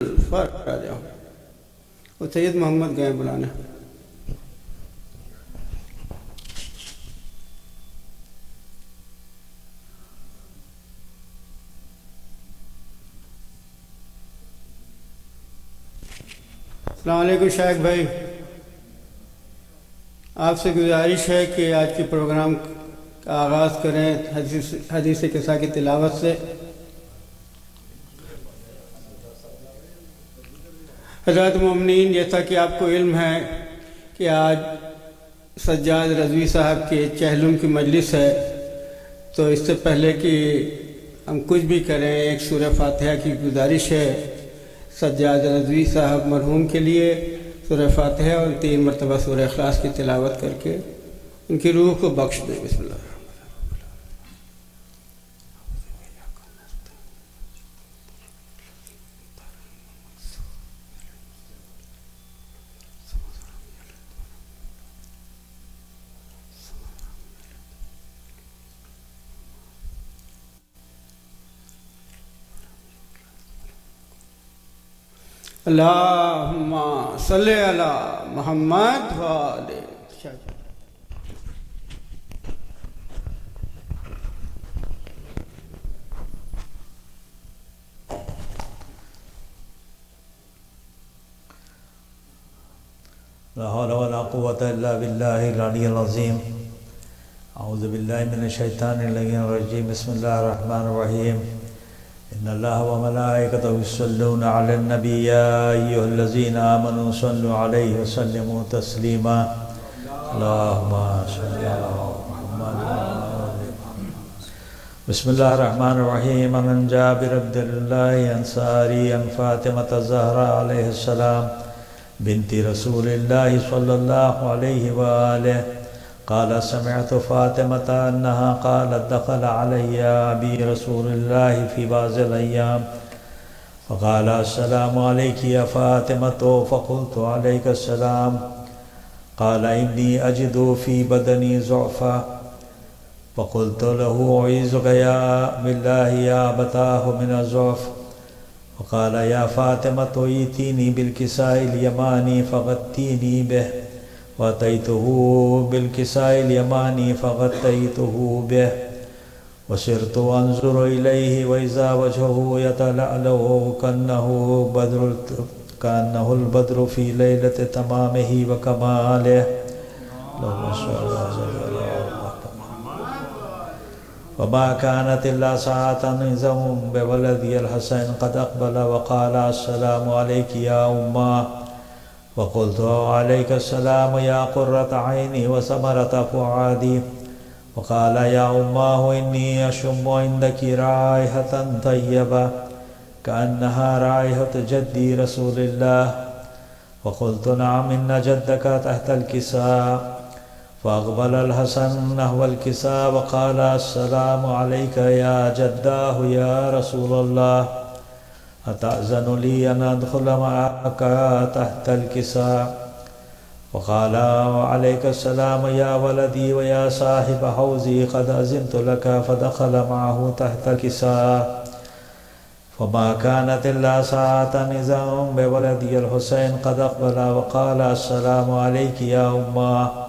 فرق آ جاؤ. وہ سید محمد گئے بلانے. السلام علیکم شیخ بھائی، آپ سے گزارش ہے کہ آج کے پروگرام کا آغاز کریں حدیث قصہ کی تلاوت سے. حضرات مومنین، جیسا کہ آپ کو علم ہے کہ آج سجاد رضوی صاحب کے چہلم کی مجلس ہے، تو اس سے پہلے کہ ہم کچھ بھی کریں ایک سورہ فاتحہ کی گزارش ہے. سجاد رضوی صاحب مرحوم کے لیے سورہ فاتحہ اور 3 مرتبہ سورہ اخلاص کی تلاوت کر کے ان کی روح کو بخش دیں. بسم اللہ. اللہم صلی علی محمد وآل لا حول ولا قوة إلا بالله العلي العظيم. أعوذ بالله من الشيطان اللعين الرجيم. بسم الله الرحمن الرحيم. إن الله وملائكته يصلون على النبي يا أيها الذين آمنوا صلوا عليه وسلموا تسليما. اللهم صل على محمد. بسم الله الرحمن الرحيم. عن جابر بن الله الأنصاري عن فاطمة الزهراء عليه السلام بنت رسول الله صلى الله عليه وآله قال سمعت فاطمة أنها قالت دخل علي أبي رسول الله في بعض الأيام فقال السلام عليك يا فاطمة فقلت عليك السلام. قال إني أجد في بدني ضعفا فقلت له أعيذك يا بالله يا أبتاه من الضعف. فقال يا فاطمة ائتيني بالكساء اليماني فغطيني به وأتيته بالكساء اليماني فغطيته به وصرت أنظر إليه وإذا وجهه يتلألأ كأنه البدر في ليلة تمامه وكماله. اللهم صل على وما كانت إلا ساعة إذا هم بولدي الحسن قد أقبل وقال السلام عليك يا أمه. وقلت عليك السلام يا قرة عيني وثمرة فؤادي. وقال يا أمه إني أشم عندك رائحة طيبة كأنها رائحة جدي رسول الله. وقلت نعم إن جدك تحت الكساء. فأقبل الحسن نحو الكساء وقال السلام عليك يا جداه يا رسول الله. أتأذن لي أن أدخل معك تحت الكساء؟ وقال وعليك السلام يا ولدي ويا صاحب حوزي قد أذنت لك. فدخل معه تحت الكساء. فما كانت إلا ساعة إذا هم بولدي الحسين قد أقبل وقال السلام عليك يا أمه.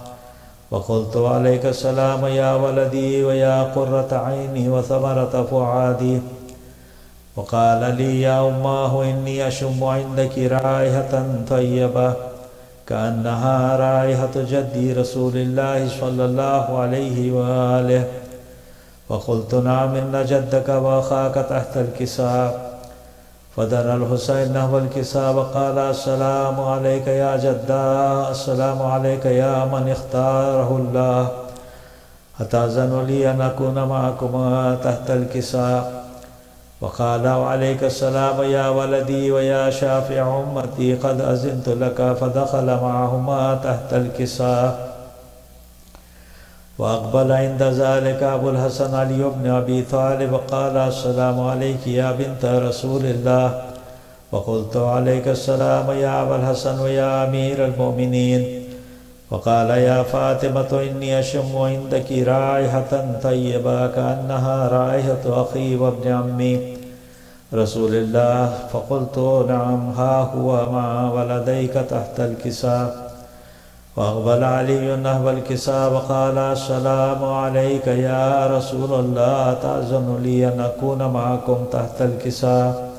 وقلت عليك السلام يا ولدي ويا قرة عيني وثمرة فؤادي. وقال لي يا أمه إني أشم عندك رائحة طيبة كأنها رائحة جدي رسول الله صلى الله عليه وآله. وقلت نعم إن جدك وأخاك تحت الكساء. فدنا الحسين نحو الكساء وقال السلام عليك يا جدا. السلام عليك يا من اختاره الله. أتأذن لي أن أكون معكما تحت الكساء؟ وقال وعليك السلام يا ولدي ويا شافع أمتي قد أذنت لك. فدخل معهما تحت الكساء. وأقبل عند ذلك أبو الحسن علي بن أبي طالب وقال السلام عليك يا بنت رسول الله. وقلت عليك السلام يا أبا الحسن ويا أمير المؤمنين. وقال يا فاطمة إني أشم عندك رائحة طيبة كأنها رائحة أخي وابن عمي. رسول الله فقلت نعم ها هو مع ولديك تحت الكساء. فأقبل علي نحو الكساء وقال السلام عليك يا رسول الله أتأذن لي أن أكون معكم تحت الكساء؟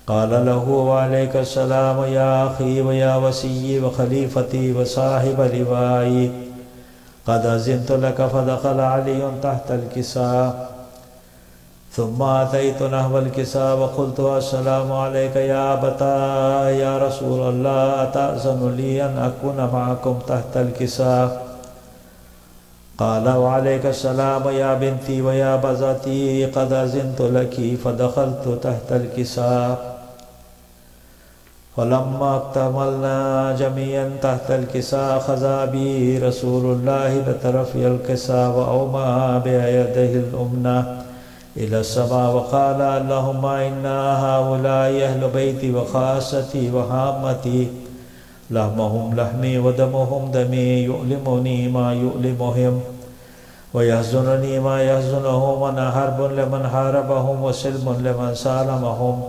قال له وعليك السلام يا أخي ويا وسيي وخليفتي وصاحب لوائي قد أذنت لك. فدخل علي تحت الكساء ثم أتيت نحو الكساء وقلت السلام عليك يا أبتا يا رسول الله أتأذن لي أن أكون معكم تحت الكساء؟ قال وعليك السلام يا بنتي ويا بزتي قد أذنت لك. فدخلت تحت الكساء فلما اكتملنا جميعا تحت الكساء خذا بي رسول الله بطرف الكساء وأومأ بيده اليمنى إلى السماء وقال اللهم إنا هؤلاء أهل بيتي وخاصتي وهامتي لحمهم لحمي ودمهم دمي يؤلمني ما يؤلمهم ويحزنني ما يحزنهم وأنا حرب لمن حاربهم وسلم لمن سالمهم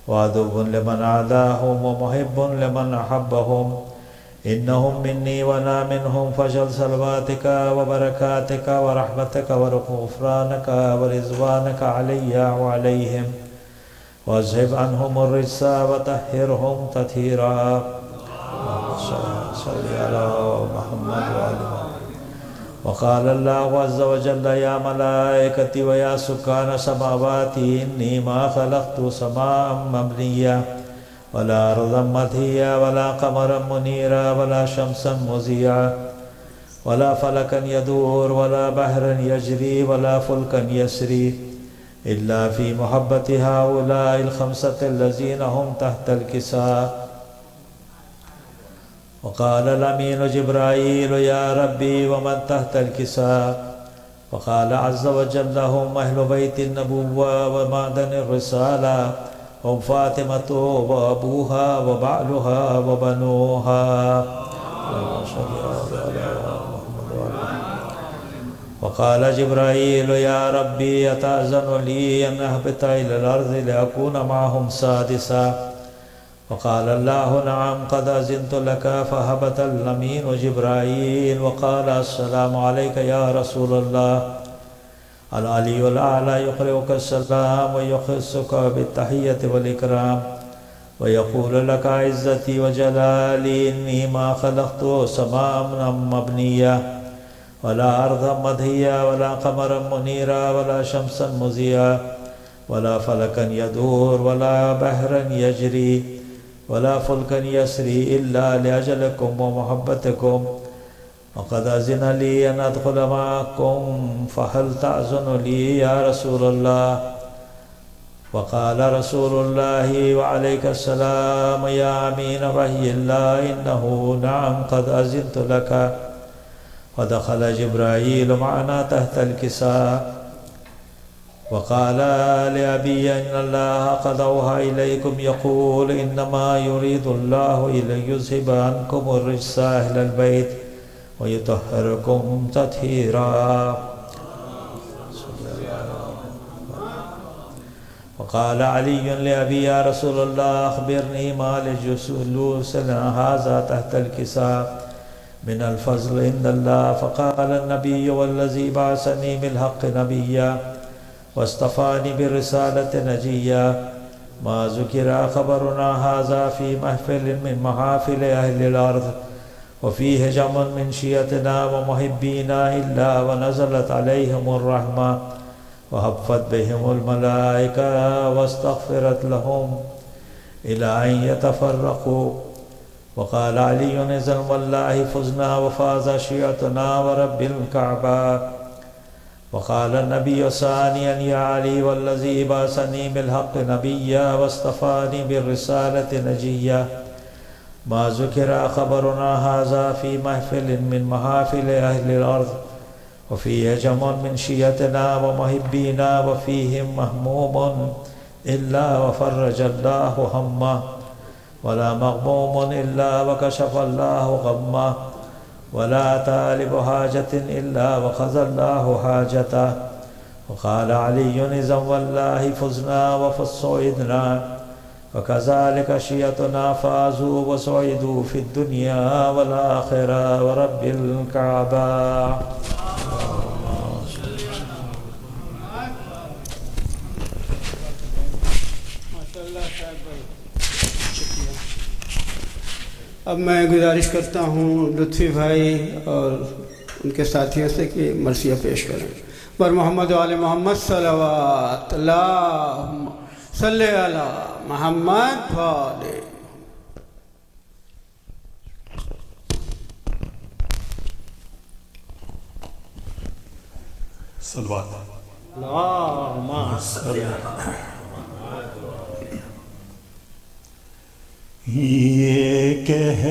وعدو لمن عاداهم ومحب لمن أحبهم. إنهم مني وأنا منهم فاجعل صلواتك وبركاتك ورحمتك وغفرانك ورضوانك علي وعليهم واذهب عنهم الرجس وطهرهم تطهيرا. صل على محمد وعلى محمد. وقال الله عز وجل يا ملائكتي ويا سكان سماواتي إني ما خلقت سماء مبنية ولا أرضا مطهيا ولا قمرا منيرا ولا شمسا مضيئا ولا فلكا يدور ولا بحرا يجري ولا فلكا يسري إلا في محبة هؤلاء الخمسة الذين هم تحت الكساء. وقال الأمين جبرائيل يا ربي ومن تحت الكساء؟ وقال عز وجل هم أهل بيت النبوة ومعدن الرسالة هم فاطمة وأبوها وبعلها وبنوها. وقال جبرائيل يا ربي أتأذن لي أن أهبط إلى الأرض لأكون معهم سادسا؟ وقال الله نعم قد أذنت لك. فهبط الأمين جبرائيل وقال السلام عليك يا رسول الله. العلي الأعلى يقرئك السلام ويخصك بالتحية والإكرام ويقول لك عزتي وجلالي إني ما خلقت سماء مبنية ولا أرضا مدهية ولا قمرا منيرا ولا شمسا مضيئا ولا فلكا يدور ولا بحرا يجري ولا فلكا يسري إلا لأجلكم ومحبتكم. وقد أذن لي أن أدخل معكم فهل تأذن لي يا رسول الله؟ وقال رسول الله وعليك السلام يا أمين وحي الله إنه نعم قد أذنت لك. ودخل جبرائيل معنا تحت الكساء وقال لأبي إن الله قد أوحى إليكم يقول إنما يريد الله ليذهب عنكم الرجس أهل البيت ويطهركم تطهيرا. وقال علي لأبي يا رسول الله أخبرني ما لجلوس هذا تحت الكساء من الفضل عند الله؟ فقال النبي والذي بعثني بالحق نبيا واصطفاني بالرسالة نجيا ما ذكر خبرنا هذا في محفل من محافل أهل الأرض وفيه جمع من شيعتنا ومحبينا إلا ونزلت عليهم الرحمة وهفت بهم الملائكة واستغفرت لهم إلى أن يتفرقوا. وقال علي إذن والله فزنا وفاز شيعتنا ورب الكعبة. وقال النبي ثانيا يا علي والذي بعثني بالحق نبيا واصطفاني بالرسالة نجيا ما ذكر خبرنا هذا في محفل من محافل أهل الأرض وفيه جمع من شيعتنا ومحبينا وفيهم مهموم إلا وفرج الله همه ولا مغموم إلا وكشف الله غمه ولا طالب حاجة إلا وقضى الله حاجته وقال علي إذا والله فزنا وفصعدنا وكذلك شيعتنا فازوا وسعدوا في الدنيا والآخرة ورب الكعبة. اب میں گزارش کرتا ہوں لطفی بھائی اور ان کے ساتھیوں سے کہ مرثیہ پیش کریں. بر محمد و آل محمد صلوات اللہم صلی علی محمد و آل صلوات. اللہم صلی یہ کہہ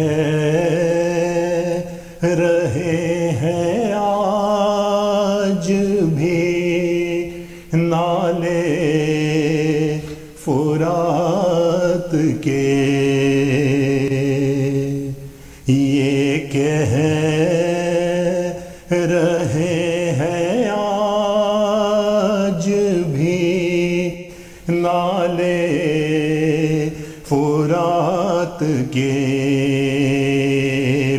رہے ہیں آج بھی نالے فرات کے، یہ کہہ رہے ہیں آج بھی نالے فرات کے،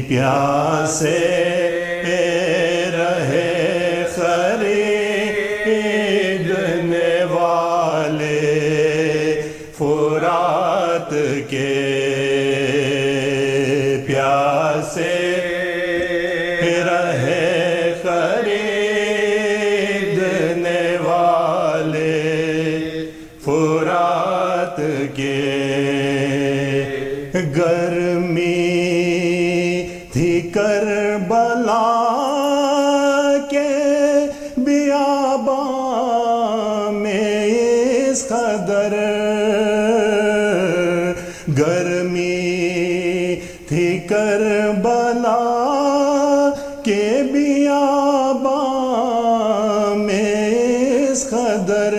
پیاسے رہے خریدنے والے فرات کے، پیاسے رہے خریدنے والے فرات کے، گرمی تھی کربلا کے بیاباں میں اس قدر، گرمی تھی کربلا کے بیاباں میں اس قدر،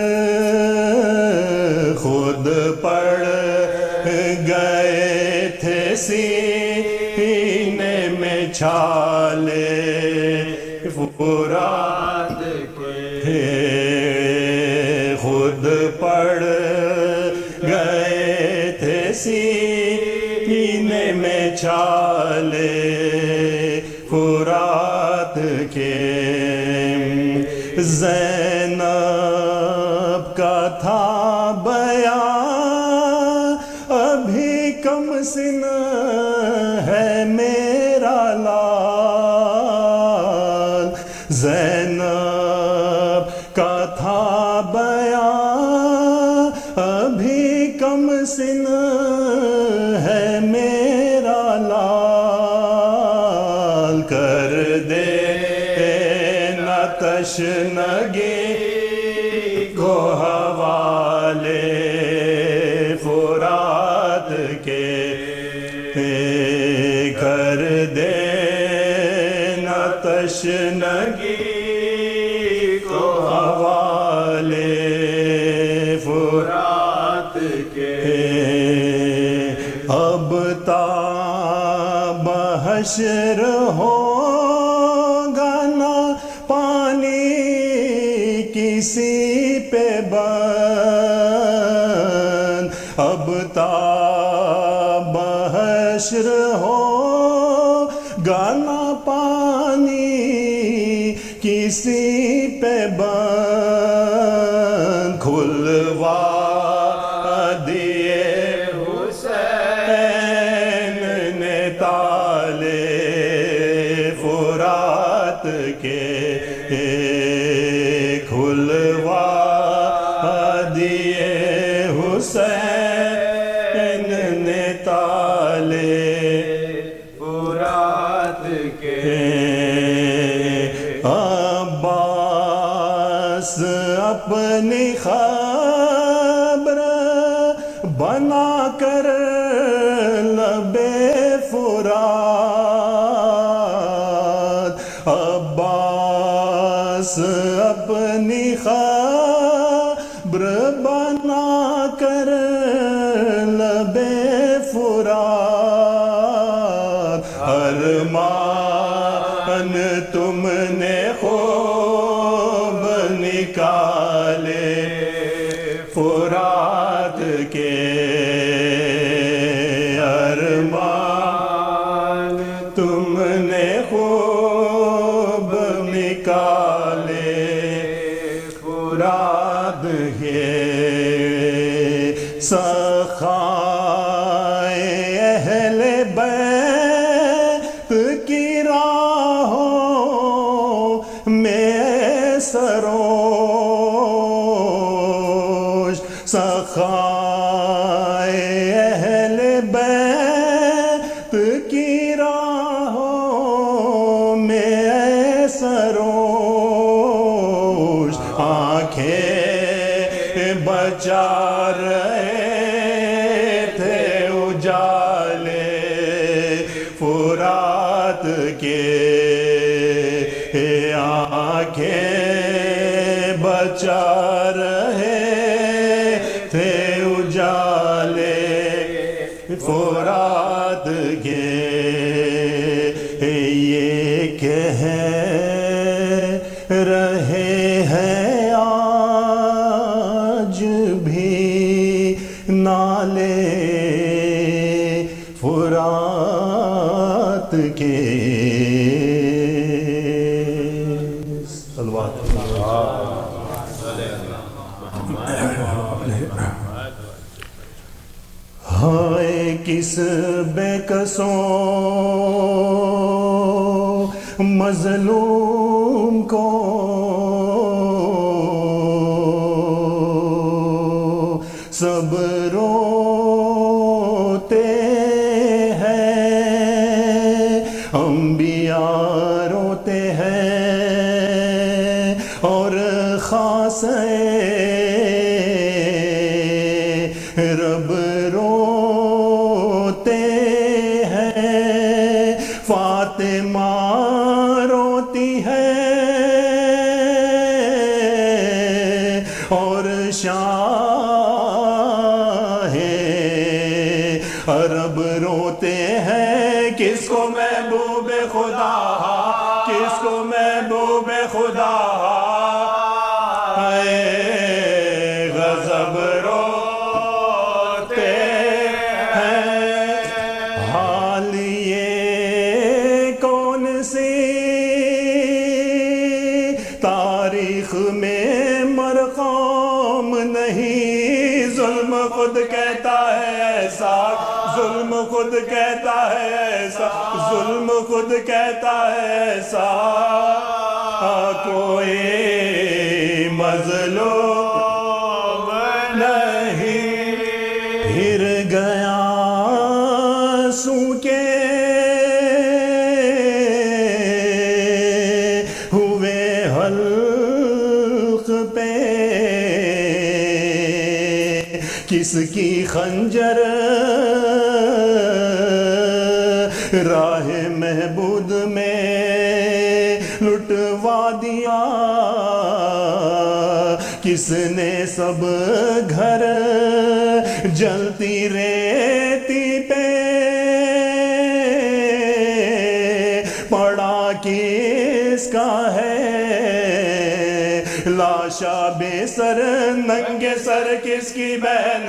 خود پڑ گئے تھے سینے میں چھالے فرات کے، خود پڑ گئے تھے سینے میں چھالے فرات کے، زینب کا تھا بیان ابھی کم سن ہے میرا لال، زینب کا تھا بیان ابھی کم سن ہے میرا لال، کر دے نہ تشنگی کو حوالے فرات کے، کر دے نہ تشنگی کو حوالے فرات کے، اب تاب حشر ہوگا نہ پانی کسی پہ بند، اب تاب حشر ہوگا نہ پانی کسی پہ بند، کھلوا دیے حسین نے تالے فرات کے، کھلوا دیے حسین نے تالے فرات کے، عباس اپنی خبر بنا کر لبے فرات، عباس اپنی خبر بنا کر لبے فرات، ارمان تم نے خوب نکالا اجالے فرات کے آنکھیں بچا رہے تھے اجالے فرات کے یہ کہہ رہے ہیں آج بھی نالے فرات کے ہائے کس بے کسوں مظلوم کو سب روتے ہیں انبیاء روتے ہیں اور خاص رب روتے ہیں فاطمہ روتی ہے اور شاہ عرب روتے ہیں کس کو محبوب خدا کس کو محبوب خدا غضب روتے ہیں حال یہ کون سی تاریخ میں مرقوم نہیں ظلم خود کہتا ہے ایسا ظلم خود کہتا ہے ایسا ظلم خود کہتا ہے ایسا کوئی مظلوم نہیں پھر گیا سو کے ہوئے حلق پہ کس کی خنجر راہ محبود میں لٹوا دیا کس نے سب گھر جلتی ریتی پہ پڑا کس کا ہے لاشا بے سر ننگے سر کس کی بہن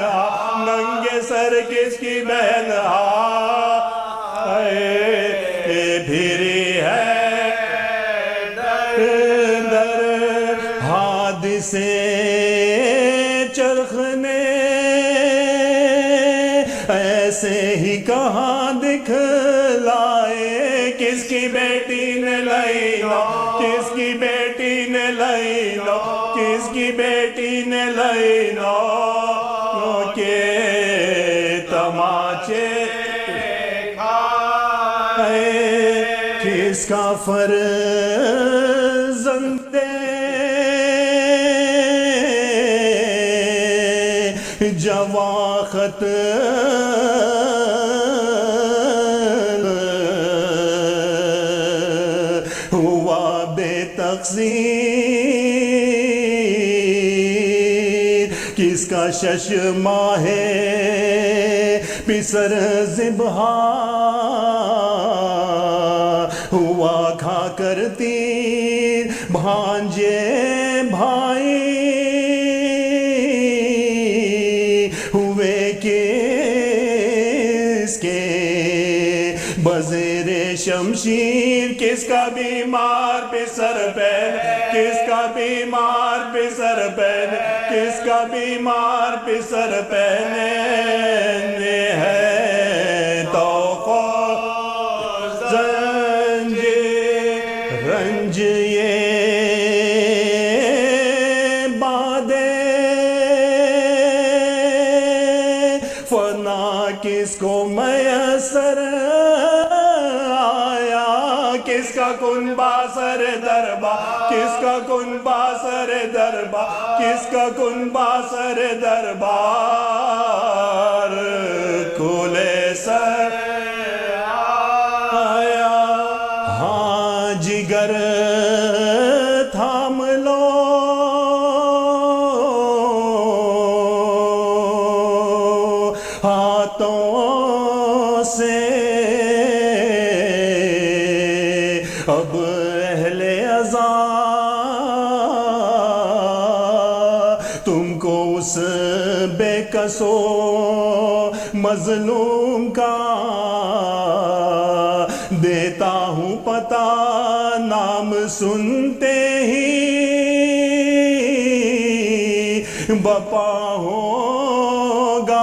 ننگے سر کس کی بہن پھری ہے در حادثے چرخ نے ایسے ہی کہاں دکھلائے کس کی بیٹی نے لائی لو کس کی بیٹی نے لائی لو کس کی بیٹی نے لائی لو کہ تماچے کس کا فرزند جواخت ہوا بے تقصیر کس کا شش ماہ پسر ذبحہ ہوا کھا کر تیر بھانجے بھائی ہوئے کس کے بزیر شمشیر کس کا بیمار پسر پہن کس کا بیمار پسر پہن کس کا بیمار پسر پہنے ہے رنج یہ بادے فنا کس کو میسر آیا کس کا کنبہ سر دربا کس کا کنبہ سر دربا کس کا کنبہ سر دربار کھولے سر آیا ہاں جگر تھام لو ہاتھوں سے اب اہل عزا تم کو اس بے کسو مظلوم کا دیتا ہوں پتہ نام سنتے ہی بپا ہوگا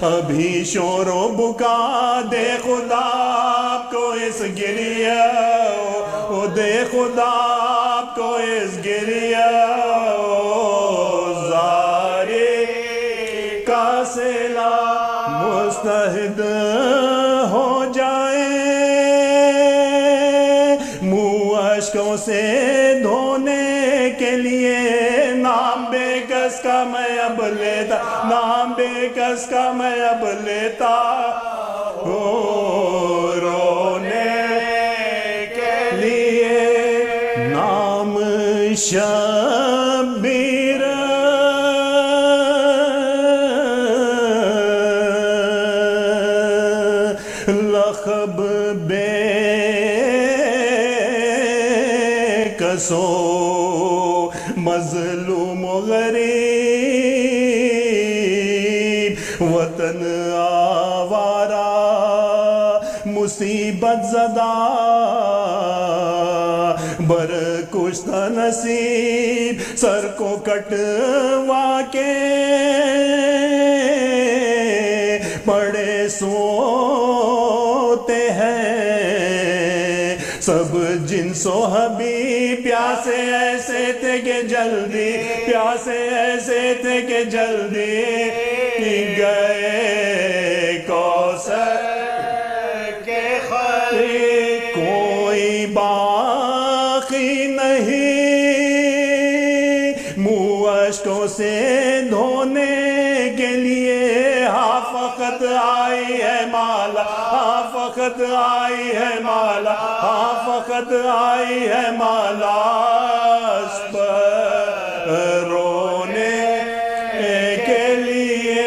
ابھی شور و بکا دے خدا آپ کو اس گریہ دے خدا آپ کو اس گریہ زاری کا سیلا مستحد ہو جائے منہ اشکوں سے دھونے کے لیے نام بے کس کا میں اب لیتا نام بے کس کا میں اب لیتا رونے کے لیے نام شبیر لقب بے کسو مظلوم و غریب وطن آوارہ مصیبت زدہ برکشت نصیب سر کو کٹوا کے پڑے سوتے ہیں سب جنس و حبیب پیاسے ایسے تھے کہ جلدی پیاسے ایسے تھے کہ جلدی گئے کوثر کے قریب کوئی باقی نہیں منہ اشکوں سے دھونے کے لیے ہاں فقط آئی ہے مالا ہاں فقط آئی ہے مالا ہاں فقط آئی ہے مالا اس پر رونے کے لیے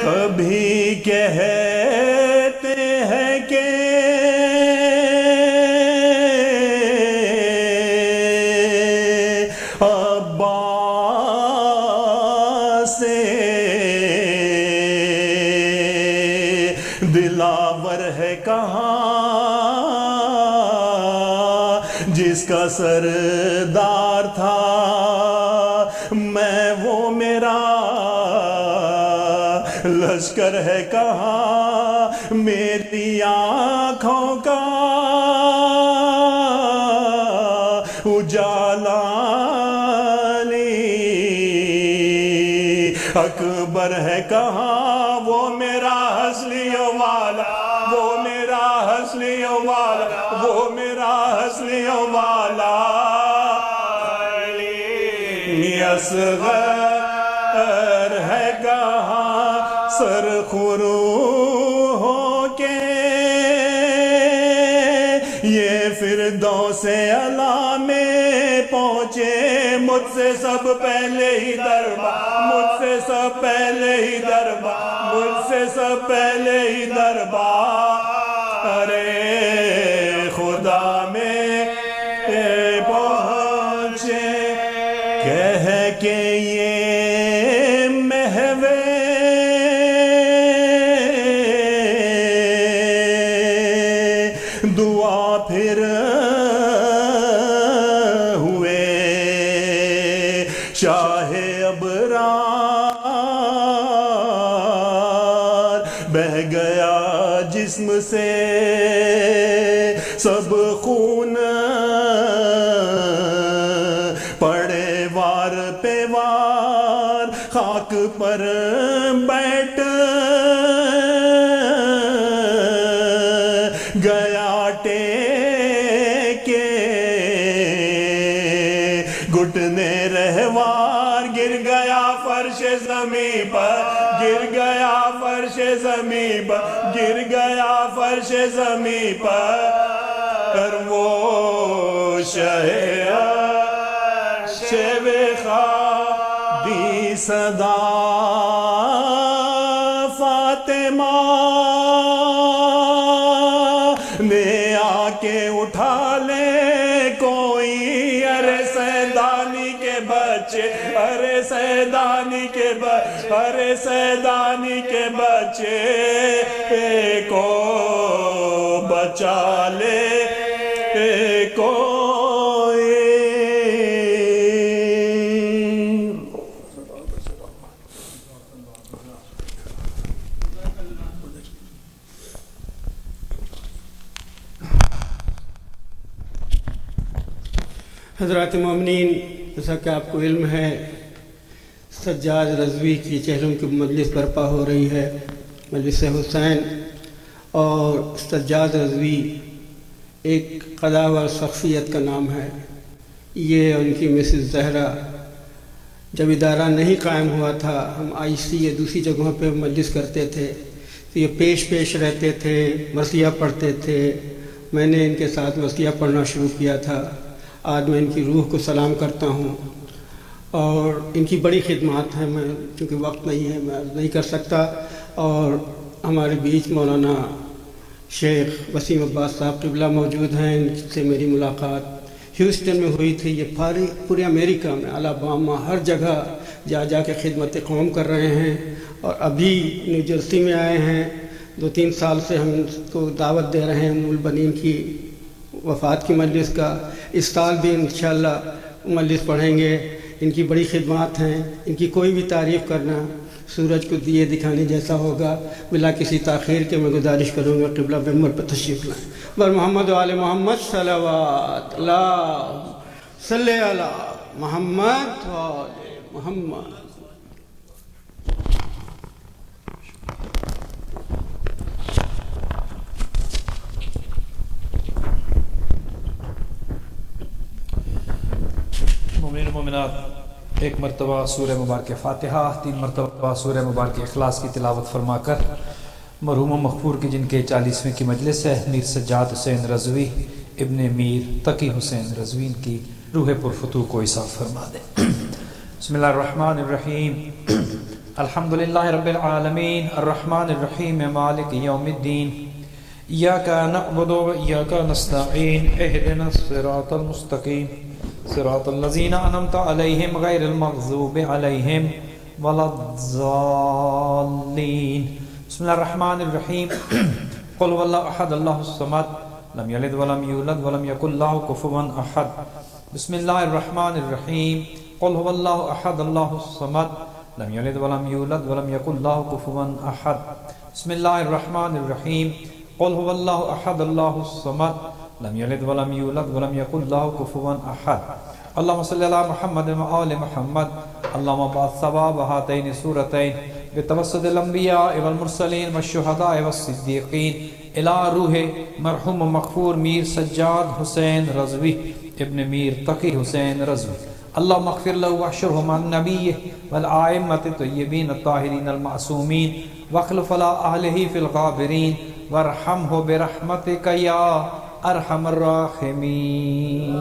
کبھی کہتے ہیں کہ دلاور ہے کہاں جس کا سردار تھا میں وہ میرا لشکر ہے کہاں میری آنکھوں کا اجالا اکبر ہے کہاں وہ میرا حسلی والا وہ میرا حسلی والا وہ میرا حسلی والا اصغر ہے کہاں سرخرو ہو کے یہ فردوس اعلیٰ میں پہنچے مجھ سے سب پہلے ہی دربار مجھ سے سب پہلے ہی دربار مجھ سے سب پہلے ہی دربار ارے خدا میں پہنچے کہہ کے یہ محوے دعا پھر ہوئے شاہ ابرار بہ گیا جسم سے سب خون پڑے وار پہ وار خاک پر بیٹھ گیا ٹیکے گھٹنے رہوار گر گیا فرش زمین پر گر گیا فرش زمیں پر گر گیا فرش زمیں پر وہ عرش دی صدا فاطمہ نے آ کے اٹھا لے کوئی، ارے سیدانی کے بچے، ارے سیدانی کے بچے، ارے سیدانی کے بچے کو بچا لے کوئی۔ حضرات مومنین، جیسا کہ آپ کو علم ہے، سجاد رضوی کی چہلم کی مجلس برپا ہو رہی ہے، مجلس حسین۔ اور سجاد رضوی ایک قداور شخصیت کا نام ہے۔ یہ ان کی مسز زہرا، جب ادارہ نہیں قائم ہوا تھا، ہم IC یا دوسری جگہوں پہ مجلس کرتے تھے تو یہ پیش رہتے تھے، مرثیہ پڑھتے تھے۔ میں نے ان کے ساتھ مرثیہ پڑھنا شروع کیا تھا۔ آج میں ان کی روح کو سلام کرتا ہوں، اور ان کی بڑی خدمات ہیں، میں چونکہ وقت نہیں ہے میں نہیں کر سکتا۔ اور ہمارے بیچ مولانا شیخ وسیم عباس صاحب قبلہ موجود ہیں، ان سے میری ملاقات ہیوسٹن میں ہوئی تھی۔ یہ پورے امریکہ میں، الاباما، ہر جگہ جا کے خدمت قوم کر رہے ہیں، اور ابھی نیو جرسی میں آئے ہیں۔ 2-3 سال سے ہم کو دعوت دے رہے ہیں ام البنین کی وفات کی مجلس کا۔ اس سال بھی انشاءاللہ مجلس پڑھیں گے۔ ان کی بڑی خدمات ہیں، ان کی کوئی بھی تعریف کرنا سورج کو دیے دکھانے جیسا ہوگا۔ بلا کسی تاخیر کے میں گزارش کروں گا قبلہ ممبر پر تشریف لائیں۔ بر محمد و آل محمد صلوات، اللہم صلی علی محمد و آل محمد۔ مومنین و مومنات، ایک مرتبہ سورہ مبارک فاتحہ، 3 مرتبہ سورہ مبارک اخلاص کی تلاوت فرما کر مرحوم و مغفور کی جن کے 40ویں کی مجلس ہے، میر سجاد حسین رضوی ابن میر تقی حسین رضوی کی روح پرفتوح کو عصام فرما دیں۔ بسم اللہ الرحمن الرحیم، الحمدللہ رب العالمین، الرحمن الرحیم، مالک یوم الدین، ایاک نعبد و ایاک نستعین، اہدنا الصراط المستقیم، صراط الذین انعمت علیہم غیر المغضوب علیہم ولا الضالین۔ بسم اللہ الرحمن الرحیم، قل هو اللہ احد اللہ الصمد لم یلد ولم یولد ولم یکن له کفوا احد۔ بسم اللہ الرحمن الرحیم، قل هو اللہ احد اللہ الصمد لم یلد ولم یولد ولم یکن له کفوا احد۔ بسم اللہ الرحمن الرحیم، قل هو اللہ احد اللہ الصمد لم یلد ولم یولد ولم یکن له کفوا احد۔ اللہم صلی علی محمد و آل محمد، اللہم بعث ثواب ہاتین سورتین بتوسط الانبیاء والمرسلین والشہداء والصدیقین الی روح مرحوم مغفور میر سجاد حسین رضوی ابن میر تقی حسین رضوی۔ اللہم اغفر له واحشره مع النبی والآئمة الطیبین الطاہرین المعصومین واخلف علی اہلہ فی الغابرین وارحمہ برحمتک یا ارحم الراحمین۔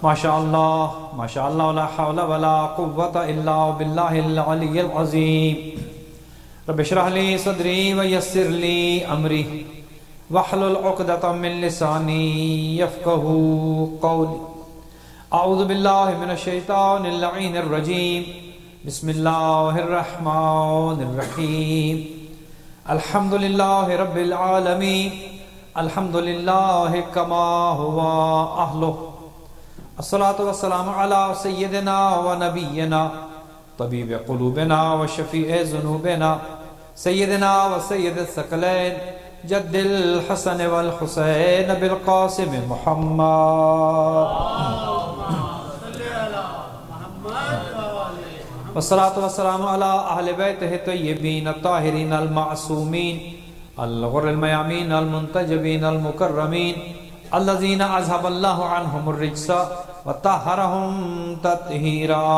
ماشاءاللہ ماشاءاللہ لا حول ولا قوة الا باللہ العلی العظیم۔ رب اشرح لی صدری ویسر لی امری واحلل عقدۃ من لسانی یفقہوا قولی۔ اعوذ باللہ من الشیطان اللعین الرجیم، بسم اللہ الرحمن الرحیم۔ الحمدللہ رب العالمین، الحمدللہ کما ہوا اہلہ، الصلاة والسلام علی سیدنا و نبینا طبیب قلوبنا و شفیع ذنوبنا سیدنا و سید الثقلین جد الحسن والحسین بالقاسم محمد، والصلاة والسلام علی اہل بیتہ طیبین الطاہرین المعصومین الغر المیامین المنتجبین المکرمین الذین اذهب اللہ عنہم الرجس وطهرهم تطهيرا.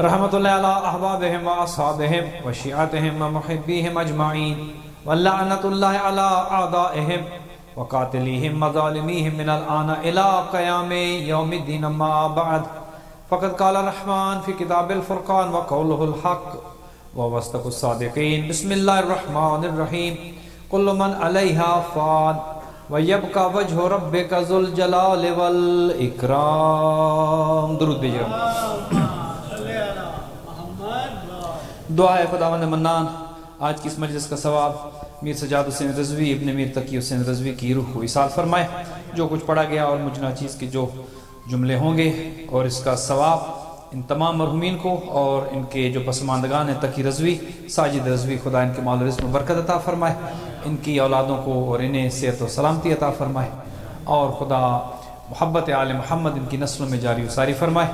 رحمت اللہ علی احبابہم و اصحابہم و شیعتہم و محبیہم اجمعین ولعنت اللہ علی اعدائہم و قاتلیہم و ظالمیہم من الآن الى قیام یوم الدین. اما بعد فقد قال الرحمن فی کتاب الفرقان و قولہ الحق و وصدق الصادقین. بسم اللہ الرحمن الرحیم. کل من علیہا فان و یبقى وجہ ربک ذو الجلال والاکرام. درود بھیجئے. دعا ہے خداوند منان آج کی اس مجلس کا ثواب میر سجاد حسین رضوی ابن میر تقی حسین رضوی کی روح کو ایصال فرمائے. جو کچھ پڑھا گیا اور مجھ ناچیز کے جو جملے ہوں گے اور اس کا ثواب ان تمام مرحومین کو اور ان کے جو پسماندگان ہیں تقی رضوی ساجد رضوی خدا ان کے مال و رزق میں برکت عطا فرمائے. ان کی اولادوں کو اور انہیں صحت و سلامتی عطا فرمائے اور خدا محبت آل محمد ان کی نسلوں میں جاری و ساری فرمائے.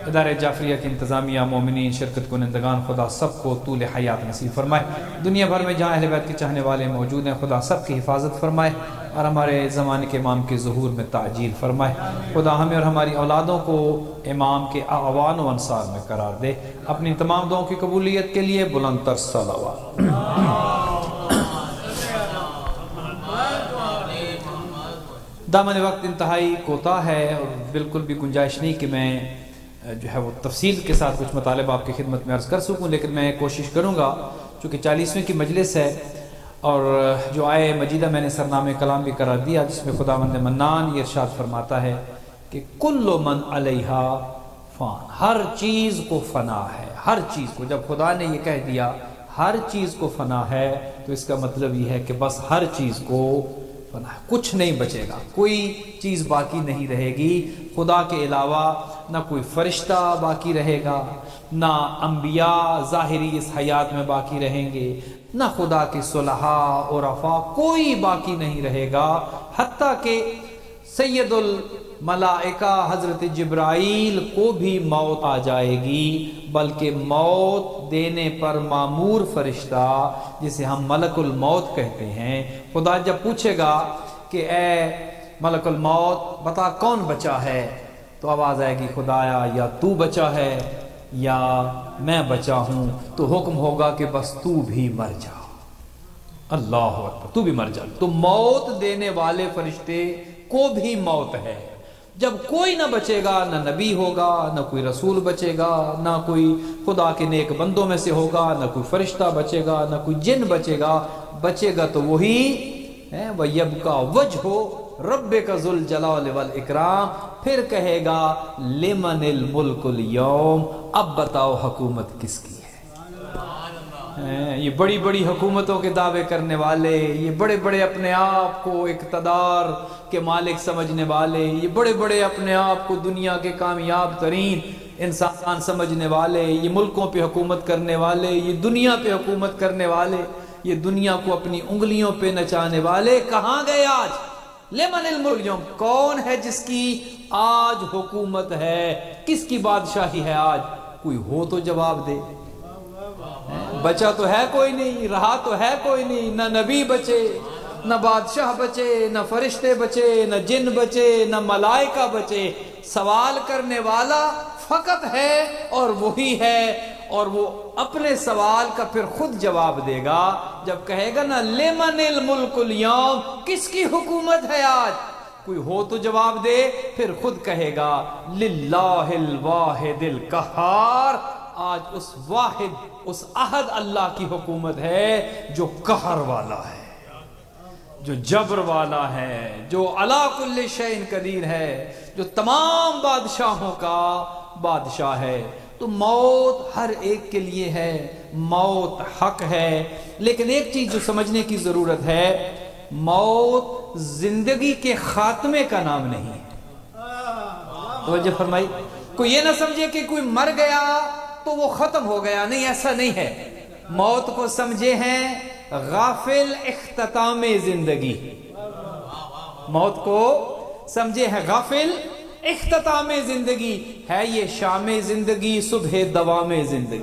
ادارہ جعفریہ کی انتظامیہ مومنین شرکت کنندگان خدا سب کو طول حیات نصیب فرمائے. دنیا بھر میں جہاں اہل بیت کے چاہنے والے موجود ہیں خدا سب کی حفاظت فرمائے اور ہمارے زمانے کے امام کے ظہور میں تعجیل فرمائے. خدا ہمیں اور ہماری اولادوں کو امام کے اعوان و انصار میں قرار دے. اپنی تمام دعاؤں کی قبولیت کے لیے بلند تر صلوات. دامن وقت انتہائی کوتاہ ہے اور بالکل بھی گنجائش نہیں کہ میں جو ہے وہ تفصیل کے ساتھ کچھ مطالب آپ کی خدمت میں عرض کر سکوں، لیکن میں کوشش کروں گا چونکہ 40ویں کی مجلس ہے اور جو آئے مجیدہ میں نے سرنامہ کلام بھی قرار دیا جس میں خداوند منان یہ ارشاد فرماتا ہے کہ کل من علیہا فان، ہر چیز کو فنا ہے. ہر چیز کو جب خدا نے یہ کہہ دیا ہر چیز کو فنا ہے تو اس کا مطلب یہ ہے کہ بس ہر چیز کو فنا ہے، کچھ نہیں بچے گا، کوئی چیز باقی نہیں رہے گی. خدا کے علاوہ نہ کوئی فرشتہ باقی رہے گا، نہ انبیاء ظاہری اس حیات میں باقی رہیں گے، نہ خدا کے صلحاء عرفاء کوئی باقی نہیں رہے گا. حتیٰ کہ سید الملائکہ حضرت جبرائیل کو بھی موت آ جائے گی، بلکہ موت دینے پر مامور فرشتہ جسے ہم ملک الموت کہتے ہیں، خدا جب پوچھے گا کہ اے ملک الموت بتا کون بچا ہے تو آواز آئے گی خدایا یا تو بچا ہے یا میں بچا ہوں، تو حکم ہوگا کہ بس تو بھی مر جا. اللہ اکبر، تو بھی مر جا. تو موت دینے والے فرشتے کو بھی موت ہے. جب کوئی نہ بچے گا، نہ نبی ہوگا، نہ کوئی رسول بچے گا، نہ کوئی خدا کے نیک بندوں میں سے ہوگا، نہ کوئی فرشتہ بچے گا، نہ کوئی جن بچے گا. بچے گا تو وہی ہے وَيَبْقَى وَجْهُ رَبِّكَ ذُو الْجَلَالِ وَالْإِكْرَامِ. پھر کہے گا لِمَنِ الْمُلْكُ الْيَوْمِ، اب بتاؤ حکومت کس کی ہے. یہ بڑی بڑی حکومتوں کے دعوے کرنے والے، یہ بڑے بڑے اپنے آپ کو اقتدار کے مالک سمجھنے والے، یہ بڑے بڑے اپنے آپ کو دنیا کے کامیاب ترین انسان سمجھنے والے، یہ ملکوں پہ حکومت کرنے والے، یہ دنیا پہ حکومت کرنے والے، یہ دنیا کو اپنی انگلیوں پہ نچانے والے کہاں گئے آج؟ لمن الملک اليوم، کون ہے جس کی آج حکومت ہے، کس کی بادشاہی ہے آج؟ کوئی ہو تو جواب دے. بچا تو ہے کوئی نہیں، رہا تو ہے کوئی نہیں. نہ نبی بچے، نہ بادشاہ بچے، نہ فرشتے بچے، نہ جن بچے، نہ ملائکہ بچے. سوال کرنے والا فقط ہے اور وہی ہے، اور وہ اپنے سوال کا پھر خود جواب دے گا جب کہے گا نا لمن الملک اليوم، کس کی حکومت ہے آج؟ کوئی ہو تو جواب دے. پھر خود کہے گا للہ الواحد القہار، آج اس واحد اس احد اللہ کی حکومت ہے جو قہر والا ہے، جو جبر والا ہے، جو علی کل شیء قدیر ہے، جو تمام بادشاہوں کا بادشاہ ہے. تو موت ہر ایک کے لیے ہے، موت حق ہے. لیکن ایک چیز جو سمجھنے کی ضرورت ہے، موت زندگی کے خاتمے کا نام نہیں ہے. توجہ فرمائی. کوئی یہ نہ سمجھے کہ کوئی مر گیا تو وہ ختم ہو گیا، نہیں، ایسا نہیں ہے. موت کو سمجھے ہیں غافل اختتام زندگی. موت کو سمجھے ہیں غافل اختتام زندگی ہے. یہ شام زندگی، صبح دوام زندگی.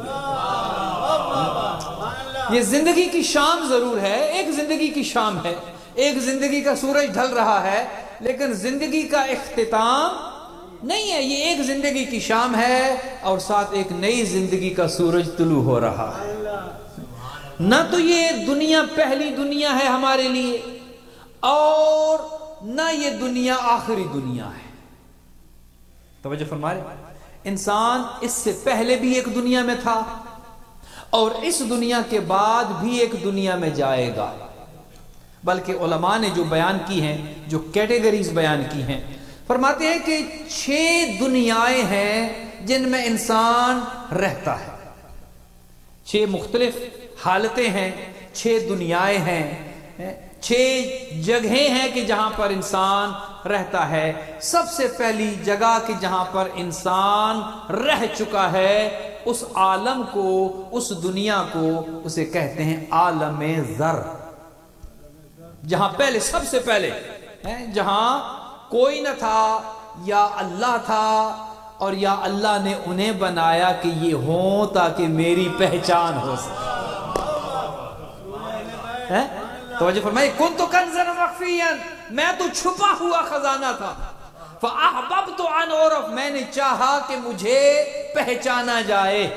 یہ زندگی کی شام ضرور ہے، ایک زندگی کی شام ہے. ایک زندگی کا سورج ڈھل رہا ہے لیکن زندگی کا اختتام نہیں ہے. یہ ایک زندگی کی شام ہے اور ساتھ ایک نئی زندگی کا سورج طلوع ہو رہا ہے. نہ تو یہ دنیا پہلی دنیا ہے ہمارے لیے اور نہ یہ دنیا آخری دنیا ہے. توجہ فرمائے. انسان اس سے پہلے بھی ایک دنیا میں تھا اور اس دنیا کے بعد بھی ایک دنیا میں جائے گا. بلکہ علماء نے جو بیان کی ہیں, جو کیٹیگریز بیان کی ہیں, فرماتے ہیں کہ 6 دنیایں ہیں جن میں انسان رہتا ہے. 6 مختلف حالتیں ہیں, 6 دنیایں ہیں, 6 جگہیں ہیں کہ جہاں پر انسان رہتا ہے. سب سے پہلی جگہ کہ جہاں پر انسان رہ چکا ہے اس عالم کو, اس دنیا کو, اسے کہتے ہیں عالم ذر. جہاں پہلے, سب سے پہلے, جہاں کوئی نہ تھا یا اللہ تھا اور یا اللہ نے انہیں بنایا کہ یہ ہوں تاکہ میری پہچان ہو سکے. توجہ فرمائے. کنت کنزا مخفیا, میں تو چھپا ہوا خزانہ تھا. فاحببت ان اعرف, میں نے چاہا کہ مجھے پہچانا جائے.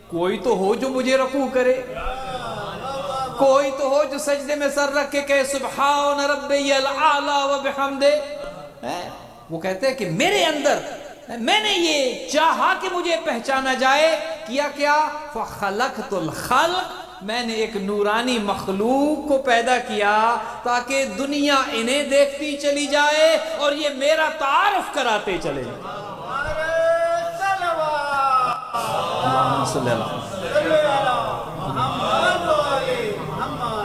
کوئی تو ہو جو مجھے رکوع کرے, کوئی تو ہو جو سجدے میں سر رکھ کے کہے سبحان ربی الاعلی وبحمدہ. وہ کہتے ہیں کہ میرے اندر میں نے یہ چاہا کہ مجھے پہچانا جائے. کیا کیا؟ فخلقت الخلق, میں نے ایک نورانی مخلوق کو پیدا کیا تاکہ دنیا انہیں دیکھتی چلی جائے اور یہ میرا تعارف کراتے چلے جائیں.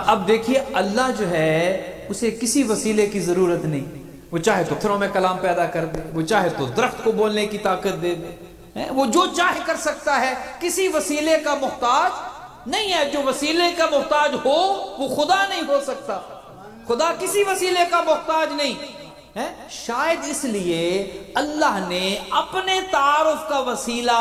اب دیکھیے اللہ جو ہے اسے کسی وسیلے کی ضرورت نہیں. وہ چاہے تو پتھروں میں کلام پیدا کر دے, وہ چاہے تو درخت کو بولنے کی طاقت دے دے, وہ جو چاہے کر سکتا ہے. کسی وسیلے کا محتاج نہیں ہے. جو وسیلے کا محتاج ہو وہ خدا نہیں ہو سکتا. خدا کسی وسیلے کا محتاج نہیں ہے. شاید اس لیے اللہ نے اپنے تعارف کا وسیلہ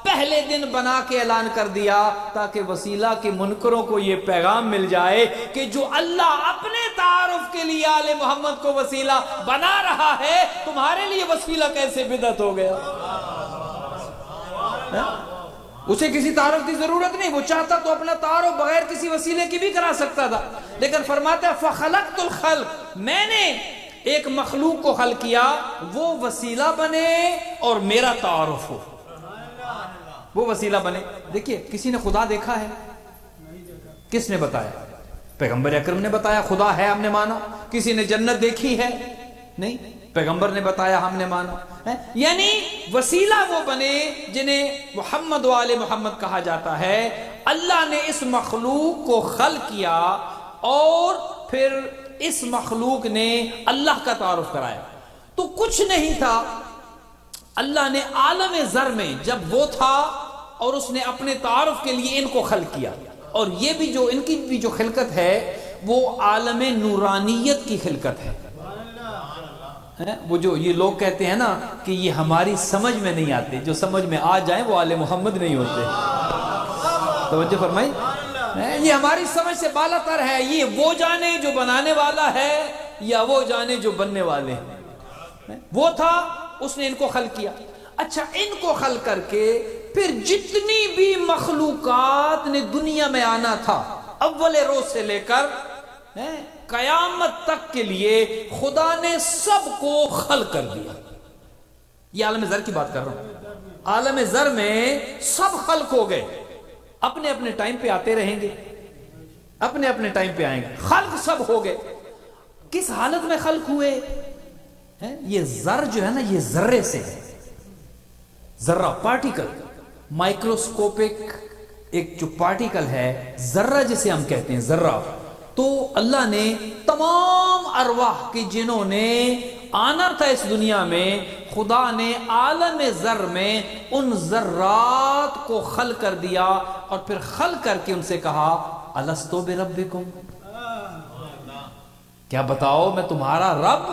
پہلے دن بنا کے اعلان کر دیا تاکہ وسیلہ کے منکروں کو یہ پیغام مل جائے کہ جو اللہ اپنے تعارف کے لیے آل محمد کو وسیلہ بنا رہا ہے, تمہارے لیے وسیلہ کیسے بدعت ہو گیا. اسے کسی تعارف کی ضرورت نہیں. وہ چاہتا تو اپنا تعارف بغیر کسی وسیلے کی بھی کرا سکتا تھا, لیکن فرماتا ہے فخلقت الخلق, میں نے ایک مخلوق کو خلق کیا, وہ وسیلہ بنے اور میرا تعارف ہو, وہ وسیلہ بنے. دیکھیے کسی نے خدا دیکھا ہے؟ کس نے بتایا؟ پیغمبر اکرم نے بتایا خدا ہے, ہم نے مانا. کسی نے جنت دیکھی ہے؟ نہیں, پیغمبر نے بتایا, ہم نے مانا. یعنی وسیلہ وہ بنے جنہیں محمد و آل محمد کہا جاتا ہے. اللہ نے اس مخلوق کو خلق کیا اور پھر اس مخلوق نے اللہ کا تعارف کرایا. تو کچھ نہیں تھا, اللہ نے عالم ذر میں جب وہ تھا اور اس نے اپنے تعارف کے لیے ان کو خلق کیا. اور یہ بھی جو ان کی بھی جو خلقت ہے وہ عالم نورانیت کی خلقت ہے. وہ جو یہ لوگ کہتے ہیں نا کہ یہ ہماری سمجھ میں نہیں آتے, جو سمجھ میں آ جائیں وہ آل محمد نہیں ہوتے. توجہ فرمائی. یہ ہماری سمجھ سے بالا تر ہے. یہ وہ جانے جو بنانے والا ہے یا وہ جانے جو بننے والے ہیں. وہ تھا, اس نے ان کو خلق کیا. اچھا, ان کو خلق کر کے پھر جتنی بھی مخلوقات نے دنیا میں آنا تھا اول روز سے لے کر قیامت تک کے لیے خدا نے سب کو خلق کر دیا. یہ عالم ذر کی بات کر رہا ہوں. عالم ذر میں سب خلق ہو گئے, اپنے اپنے ٹائم پہ آتے رہیں گے, اپنے اپنے ٹائم پہ آئیں گے. خلق سب ہو گئے. کس حالت میں خلق ہوئے؟ یہ ذر جو ہے نا, یہ ذرے سے ہے. ذرہ پارٹیکل, مائکروسکوپک ایک جو پارٹیکل ہے, ذرہ جسے ہم کہتے ہیں ذرہ. تو اللہ نے تمام ارواح کے جنہوں نے آنا تھا اس دنیا میں, خدا نے عالم ذر میں ان ذرات کو خلق کر دیا اور پھر خلق کر کے ان سے کہا الستو بربکم, کیا بتاؤ میں تمہارا رب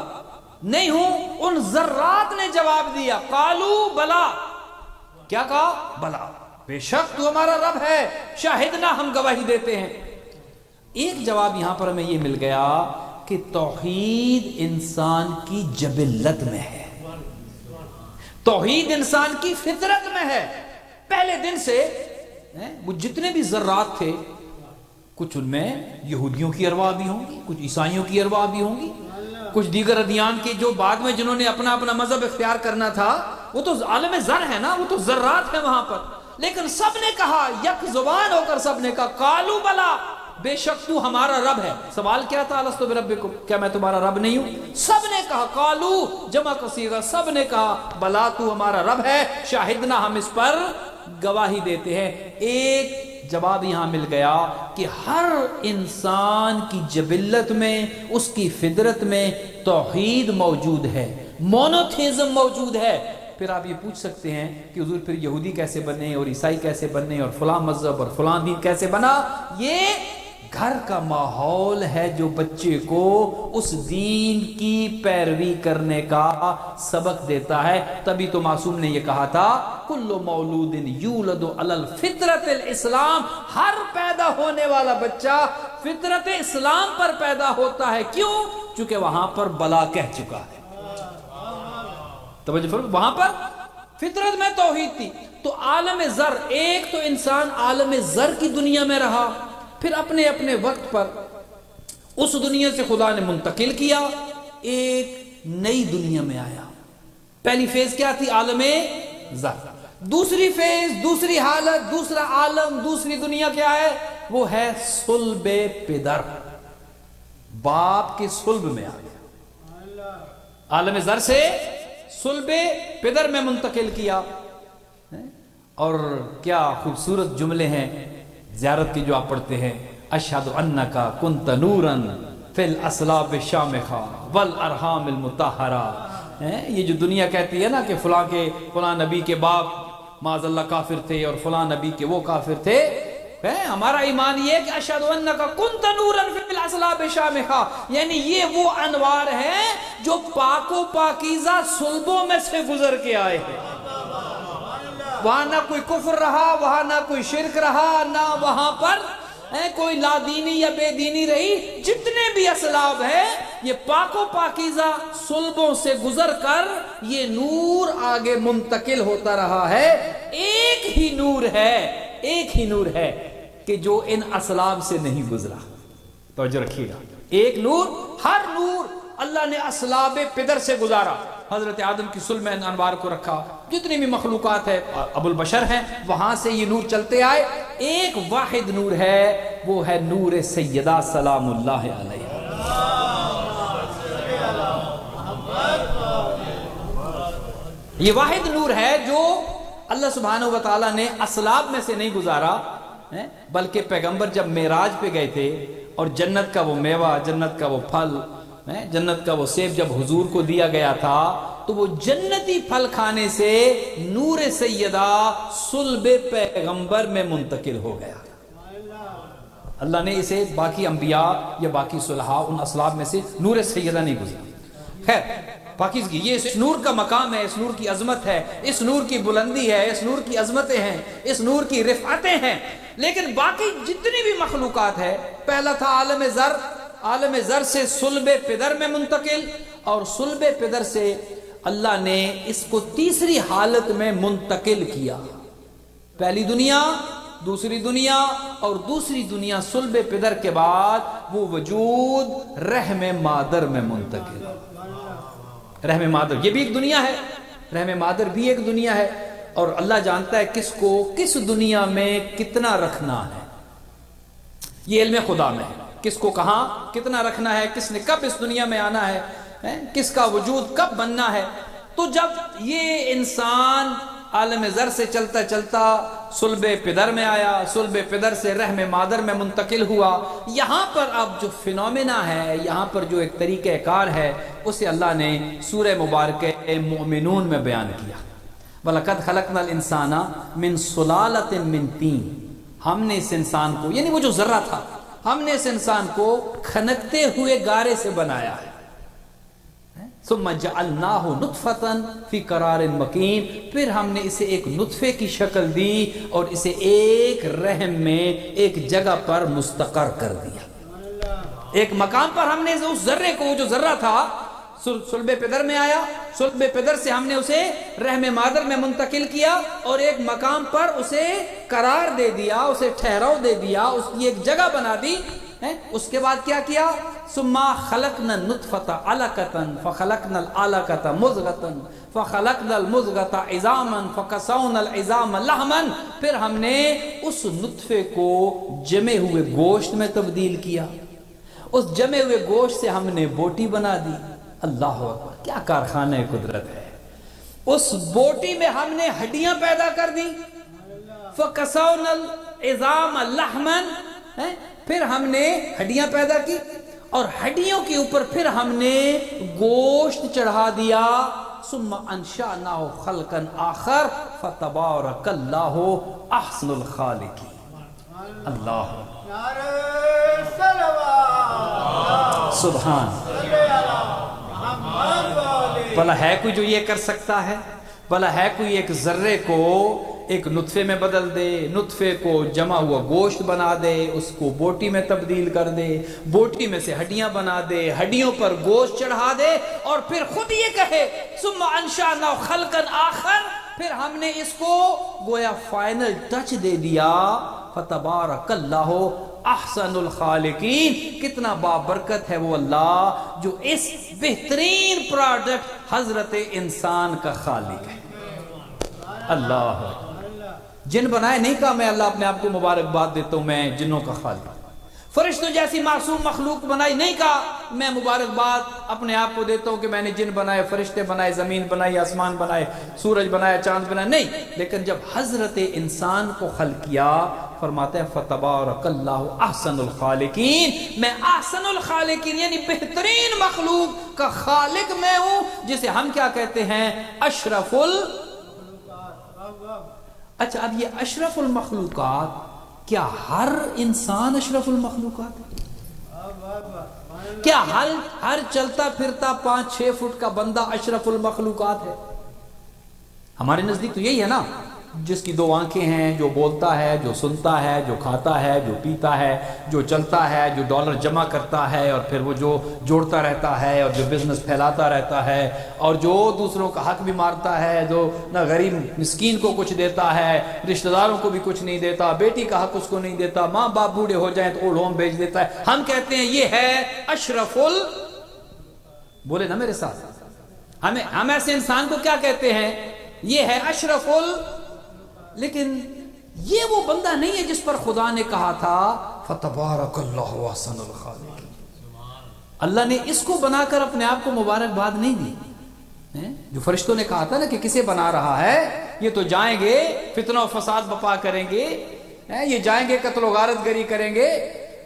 نہیں ہوں؟ ان ذرات نے جواب دیا قالو بلا, کیا کہا؟ بلا, بے شک تو ہمارا رب ہے, شاہدنا, ہم گواہی دیتے ہیں. ایک جواب یہاں پر ہمیں یہ مل گیا کہ توحید انسان کی جبلت میں ہے، توحید انسان کی فطرت میں ہے۔ پہلے دن سے وہ جتنے بھی ذرات تھے، کچھ ان میں یہودیوں کی ارواح بھی ہوں گی، کچھ عیسائیوں کی ارواح بھی ہوں گی، کچھ دیگر ادیان کے جو بعد میں جنہوں نے اپنا اپنا مذہب اختیار کرنا تھا، وہ تو عالم ذر ہے نا، وہ تو ذرات ہیں وہاں پر۔ لیکن سب نے کہا، یک زبان ہو کر سب نے کہا قالوا بلا، بے شک تو ہمارا رب ہے۔ سوال کیا تھا؟ الستو بربکم، کیا میں تمہارا رب نہیں ہوں؟ سب نے کہا، قالو جمع کثیرہ، سب نے کہا بلا تو ہمارا رب ہے، شاہدنا، ہم اس پر گواہی دیتے ہیں۔ ایک جواب یہاں مل گیا کہ ہر انسان کی جبلت میں، اس کی فطرت میں توحید موجود ہے، مونوتھیزم موجود ہے۔ پھر آپ یہ پوچھ سکتے ہیں کہ حضور پھر یہودی کیسے بنے اور عیسائی کیسے بنے اور فلاں مذہب اور فلاں دین کیسے بنا؟ یہ گھر کا ماحول ہے جو بچے کو اس دین کی پیروی کرنے کا سبق دیتا ہے۔ تبھی تو معصوم نے یہ کہا تھا کل مولود یولد علی الفطرۃ الاسلام، ہر پیدا ہونے والا بچہ فطرت اسلام پر پیدا ہوتا ہے۔ کیوں؟ چونکہ وہاں پر بلا کہہ چکا ہے۔ توجہ فرمائیں، وہاں پر فطرت میں توحید تھی۔ تو عالم ذر، ایک تو انسان عالم ذر کی دنیا میں رہا، پھر اپنے اپنے وقت پر اس دنیا سے خدا نے منتقل کیا، ایک نئی دنیا میں آیا۔ پہلی فیز کیا تھی؟ عالم ذر۔ دوسری فیز، دوسری حالت، دوسرا عالم، دوسری دنیا کیا ہے؟ وہ ہے صلب پدر، باپ کے صلب میں آ گیا۔ عالم ذر سے صلب پدر میں منتقل کیا۔ اور کیا خوبصورت جملے ہیں زیارت کی جو آپ پڑھتے ہیں، اشہد انکا کنت نورا فی الاصلاب شامخا والارحام المطہرہ۔ یہ جو دنیا کہتی ہے نا کہ فلاں نبی کے باپ معاذ اللہ کافر تھے اور فلاں نبی کے وہ کافر تھے، ہمارا ایمان یہ ہے کہ اشہد انکا کنت نورا فی الاصلاب شامخا، یعنی یہ وہ انوار ہیں جو پاک و پاکیزہ صلبوں میں سے گزر کے آئے ہیں۔ وہاں نہ کوئی کفر رہا، وہاں نہ کوئی شرک رہا، نہ وہاں پر کوئی لا دینی یا بے دینی رہی۔ جتنے بھی اسلاب ہیں یہ پاک و پاکیزہ صلبوں سے گزر کر یہ نور آگے منتقل ہوتا رہا ہے۔ ایک ہی نور ہے، ایک ہی نور ہے کہ جو ان اسلاب سے نہیں گزرا۔ توجہ رکھیے گا، ایک نور، ہر نور اللہ نے اسلاب پدر سے گزارا۔ حضرت آدم کی صلب میں انوار کو رکھا، جتنی بھی مخلوقات ہے ابو البشر ہیں وہاں سے یہ نور چلتے آئے۔ ایک واحد نور ہے، وہ ہے نور سیدہ سلام اللہ علیہ۔ یہ واحد نور ہے جو اللہ سبحانہ و تعالیٰ نے اسلاب میں سے نہیں گزارا، بلکہ پیغمبر جب معراج پہ گئے تھے اور جنت کا وہ میوہ، جنت کا وہ پھل، جنت کا وہ سیب جب حضور کو دیا گیا تھا تو وہ جنتی پھل کھانے سے نور سیدہ صلب پیغمبر میں منتقل ہو گیا۔ اللہ نے اسے باقی انبیاء یا باقی صلحاء ان اسلاب میں سے نور سیدہ نہیں گزرا۔ خیر پاکیزگی، یہ اس نور کا مقام ہے، اس نور کی عظمت ہے، اس نور کی بلندی ہے، اس نور کی عظمتیں ہیں، اس نور کی رفعتیں ہیں۔ لیکن باقی جتنی بھی مخلوقات ہے، پہلا تھا عالم ذر، عالم ذر سے صلب پدر میں منتقل، اور صلب پدر سے اللہ نے اس کو تیسری حالت میں منتقل کیا۔ پہلی دنیا، دوسری دنیا، اور دوسری دنیا صلب پدر کے بعد وہ وجود رحم مادر میں منتقل۔ رحم مادر یہ بھی ایک دنیا ہے، رحم مادر بھی ایک دنیا ہے، اور اللہ جانتا ہے کس کو کس دنیا میں کتنا رکھنا ہے۔ یہ علم خدا میں ہے، کس کو کہاں کتنا رکھنا ہے، کس نے کب اس دنیا میں آنا ہے، کس کا وجود کب بننا ہے۔ تو جب یہ انسان عالم ذر سے چلتا چلتا صلب پدر میں آیا، صلب پدر سے رحم مادر میں منتقل ہوا، یہاں پر اب جو فینومینا ہے، یہاں پر جو ایک طریقہ کار ہے، اسے اللہ نے سورہ مبارکہ مومنون میں بیان کیا۔ وَلَقَدْ خَلَقْنَا الْإِنسَانَ مِنْ صُلَالَةٍ مِنْ طِينٍ، ہم نے اس انسان کو، یعنی وہ جو ذرہ تھا، ہم نے اس انسان کو کھنکتے ہوئے گارے سے بنایا ہے۔ ثم جعلناہ نطفۃ فی قرار مکین، پھر ہم نے اسے ایک نطفے کی شکل دی اور اسے ایک رحم میں ایک جگہ پر مستقر کر دیا۔ ایک مقام پر ہم نے اس ذرے کو، جو ذرہ تھا صلب پدر میں آیا، صلب پدر سے ہم نے اسے رحم مادر میں منتقل کیا اور ایک مقام پر اسے قرار دے دیا، اسے ٹھہراؤ دے دیا، اس کی ایک جگہ بنا دی. اس کے بعد کیا کیا؟ ثم خلقنا النطفة علقة فخلقنا العلقة مضغة فخلقنا المضغة عظاما فكسونا العظام لحما. پھر ہم نے اس نطفے کو جمے ہوئے گوشت میں تبدیل کیا، اس جمے ہوئے گوشت سے ہم نے بوٹی بنا دی. اللہ اکبر، کیا کارخانہ قدرت ہے. اس بوٹی میں ہم نے ہڈیاں پیدا کر دی. فَكَسَوْنَا الْعِظَامَ لَحْمًا، پھر ہم نے ہڈیاں پیدا کی اور ہڈیوں کے اوپر پھر ہم نے گوشت چڑھا دیا. ثُمَّ أَنشَأْنَاهُ خَلْقًا آخَرَ فَتَبَارَكَ اللَّهُ أَحْسَنُ الْخَالِقِينَ. اللہ سبحان. بھلا ہے کوئی جو یہ کر سکتا ہے؟ بھلا ہے کوئی ایک ذرے کو ایک نطفے میں بدل دے، نطفے کو جمع ہوا گوشت بنا دے، اس کو بوٹی میں تبدیل کر دے، بوٹی میں سے ہڈیاں بنا دے، ہڈیوں پر گوشت چڑھا دے اور پھر خود یہ کہے ثم انشأنا خلقا آخر. پھر ہم نے اس کو گویا فائنل ٹچ دے دیا. فتبارک اللہ احسن الخالقین. کتنا بابرکت ہے وہ اللہ جو اس بہترین پروڈکٹ حضرت انسان کا خالق ہے. اللہ جن بنائے نہیں کہا میں اللہ اپنے آپ کو مبارکباد دیتا ہوں میں جنوں کا خالق. فرشتوں جیسی معصوم مخلوق بنائی نہیں کہا میں مبارکباد اپنے آپ کو دیتا ہوں کہ میں نے جن بنائے، فرشتے بنائے، زمین بنائی، آسمان بنائے، سورج بنایا، چاند بنایا، نہیں. لیکن جب حضرت انسان کو خلق کیا فرماتے ہیں فتبارک اللہ احسن الخالقین. میں احسن الخالقین یعنی بہترین مخلوق کا خالق میں ہوں، جسے ہم کیا کہتے ہیں؟ اشرف اچھا اب یہ اشرف المخلوقات، کیا ہر انسان اشرف المخلوقات ہے؟ کیا ہر چلتا پھرتا 5-6 فٹ کا بندہ اشرف المخلوقات ہے؟ ہمارے نزدیک تو یہی ہے نا، جس کی 2 آنکھیں ہیں، جو بولتا ہے، جو سنتا ہے، جو کھاتا ہے، جو پیتا ہے، جو چلتا ہے، جو ڈالر جمع کرتا ہے اور پھر وہ جو جوڑتا رہتا ہے اور جو بزنس پھیلاتا رہتا ہے اور جو دوسروں کا حق بھی مارتا ہے، جو نہ غریب مسکین کو کچھ دیتا ہے، رشتہ داروں کو بھی کچھ نہیں دیتا، بیٹی کا حق اس کو نہیں دیتا، ماں باپ بوڑھے ہو جائیں تو اولڈ ہوم بھیج دیتا ہے. ہم کہتے ہیں یہ ہے اشرف بولے نا میرے ساتھ. ہم ایسے انسان کو کیا کہتے ہیں؟ یہ ہے اشرف لیکن یہ وہ بندہ نہیں ہے جس پر خدا نے کہا تھا فتبارک اللہ احسن الخالقین. اللہ نے اس کو بنا کر اپنے آپ کو مبارکباد نہیں دی. جو فرشتوں نے کہا تھا نا کہ کسے بنا رہا ہے، یہ تو جائیں گے فتنہ و فساد بپا کریں گے، یہ جائیں گے قتل و غارت گری کریں گے.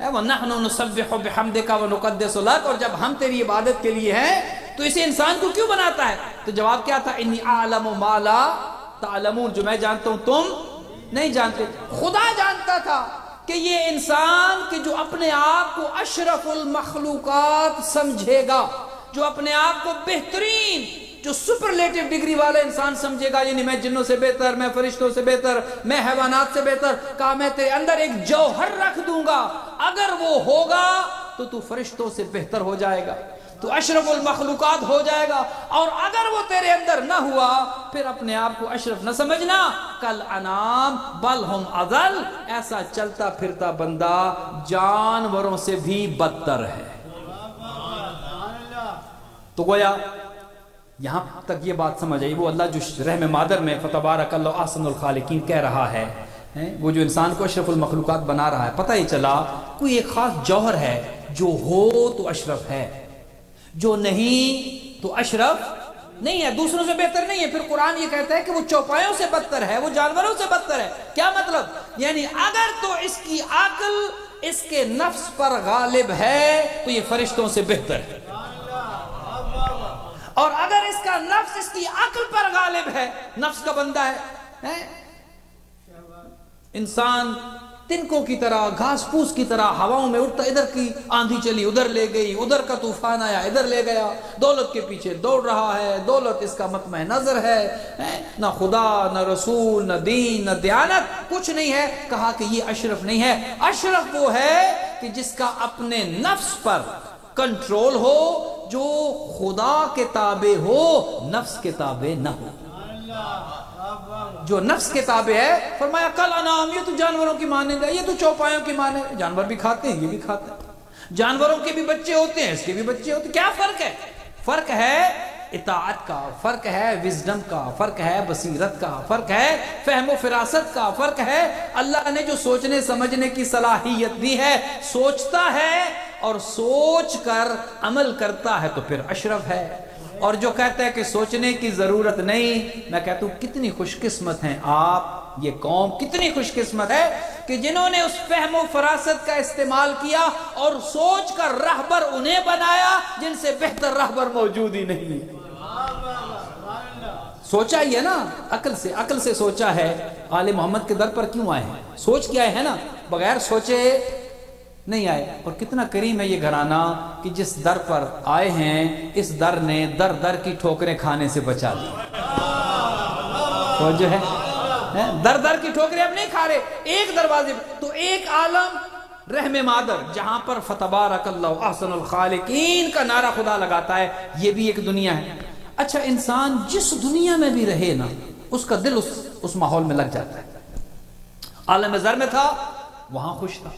وَنَحْنُ نُسَبِّحُ بِحَمْدِكَ وَنُقَدِّسُ لَكَ. اور جب ہم تیری عبادت کے لیے ہیں تو اسے انسان کو کیوں بناتا ہے؟ تو جواب کیا تھا؟ انی اعلم ما لا تعلمون. جو میں جانتا ہوں تم نہیں جانتے. خدا جانتا تھا کہ یہ انسان کہ جو اپنے آپ کو اشرف المخلوقات سمجھے گا، جو اپنے آپ کو بہترین، جو سپرلیٹو ڈگری والا انسان سمجھے گا، یعنی میں جنوں سے بہتر، میں فرشتوں سے بہتر، میں حیوانات سے بہتر، کہا میں تیرے اندر ایک جوہر رکھ دوں گا، اگر وہ ہوگا تو تو فرشتوں سے بہتر ہو جائے گا، تو اشرف المخلوقات ہو جائے گا. اور اگر وہ تیرے اندر نہ ہوا پھر اپنے آپ کو اشرف نہ سمجھنا. کل انام بل ہم اضل. ایسا چلتا پھرتا بندہ جانوروں سے بھی بدتر ہے. تو گویا یہاں تک یہ بات سمجھ آئی، وہ اللہ جو رحم مادر میں فتبارک اللہ احسن الخالقین کہہ رہا ہے، وہ جو انسان کو اشرف المخلوقات بنا رہا ہے، پتہ ہی چلا کوئی ایک خاص جوہر ہے، جو ہو تو اشرف ہے، جو نہیں تو اشرف نہیں ہے، دوسروں سے بہتر نہیں ہے. پھر قرآن یہ کہتا ہے کہ وہ چوپایوں سے بدتر ہے، وہ جانوروں سے بدتر ہے. کیا مطلب؟ یعنی اگر تو اس کی عقل اس کے نفس پر غالب ہے تو یہ فرشتوں سے بہتر ہے، اور اگر اس کا نفس اس کی عقل پر غالب ہے، نفس کا بندہ ہے، انسان تنکوں کی طرح، گھاس پھوس کی طرح ہواؤں میں اڑتا، ادھر کی آندھی چلی ادھر لے گئی، ادھر کا طوفان آیا ادھر لے گیا، دولت کے پیچھے دوڑ رہا ہے، دولت اس کا مطمع نظر ہے، نہ خدا نہ رسول نہ دین نہ دیانت کچھ نہیں ہے. کہا کہ یہ اشرف نہیں ہے. اشرف وہ ہے کہ جس کا اپنے نفس پر کنٹرول ہو، جو خدا کے تابع ہو، نفس کے تابع نہ ہو۔ جو نفس کے تابع ہے، فرمایا کل انعام، یہ تو جانوروں کی مانند ہے، یہ تو چوپایوں کی مانند ہے۔ جانور بھی کھاتے ہیں، یہ بھی کھاتے ہیں، جانوروں کے بھی بچے ہوتے ہیں، اس کے بھی بچے ہوتے ہیں۔ کیا فرق ہے؟ فرق ہے اطاعت کا، فرق ہے وزڈم کا، فرق ہے بصیرت کا، فرق ہے فہم و فراست کا، فرق ہے اللہ نے جو سوچنے سمجھنے کی صلاحیت دی ہے، سوچتا ہے اور سوچ کر عمل کرتا ہے تو پھر اشرف ہے۔ اور جو کہتا ہے کہ سوچنے کی ضرورت نہیں، میں کہتا ہوں کتنی خوش قسمت ہیں آپ، یہ قوم کتنی خوش قسمت ہے کہ جنہوں نے اس فہم و فراست کا استعمال کیا اور سوچ کر رہبر انہیں بنایا جن سے بہتر رہبر موجود ہی نہیں ہے۔ سوچا ہی ہے نا، عقل سے سوچا ہے۔ آل محمد کے در پر کیوں آئے ہیں؟ سوچ کے آئے ہیں نا، بغیر سوچے نہیں آئے۔ اور کتنا کریم ہے یہ گھرانہ کہ جس در پر آئے ہیں، اس در نے در در کی ٹھوکریں کھانے سے بچا لی۔ تو جو ہے در در کی ٹھوکریں اب نہیں کھا رہے، ایک دروازے تو ایک عالم رحم مادر جہاں پر فتبارک اللہ احسن الخالقین کا نعرہ خدا لگاتا ہے، یہ بھی ایک دنیا ہے۔ اچھا، انسان جس دنیا میں بھی رہے نا، اس کا دل اس ماحول میں لگ جاتا ہے۔ عالم زر میں تھا، وہاں خوش تھا۔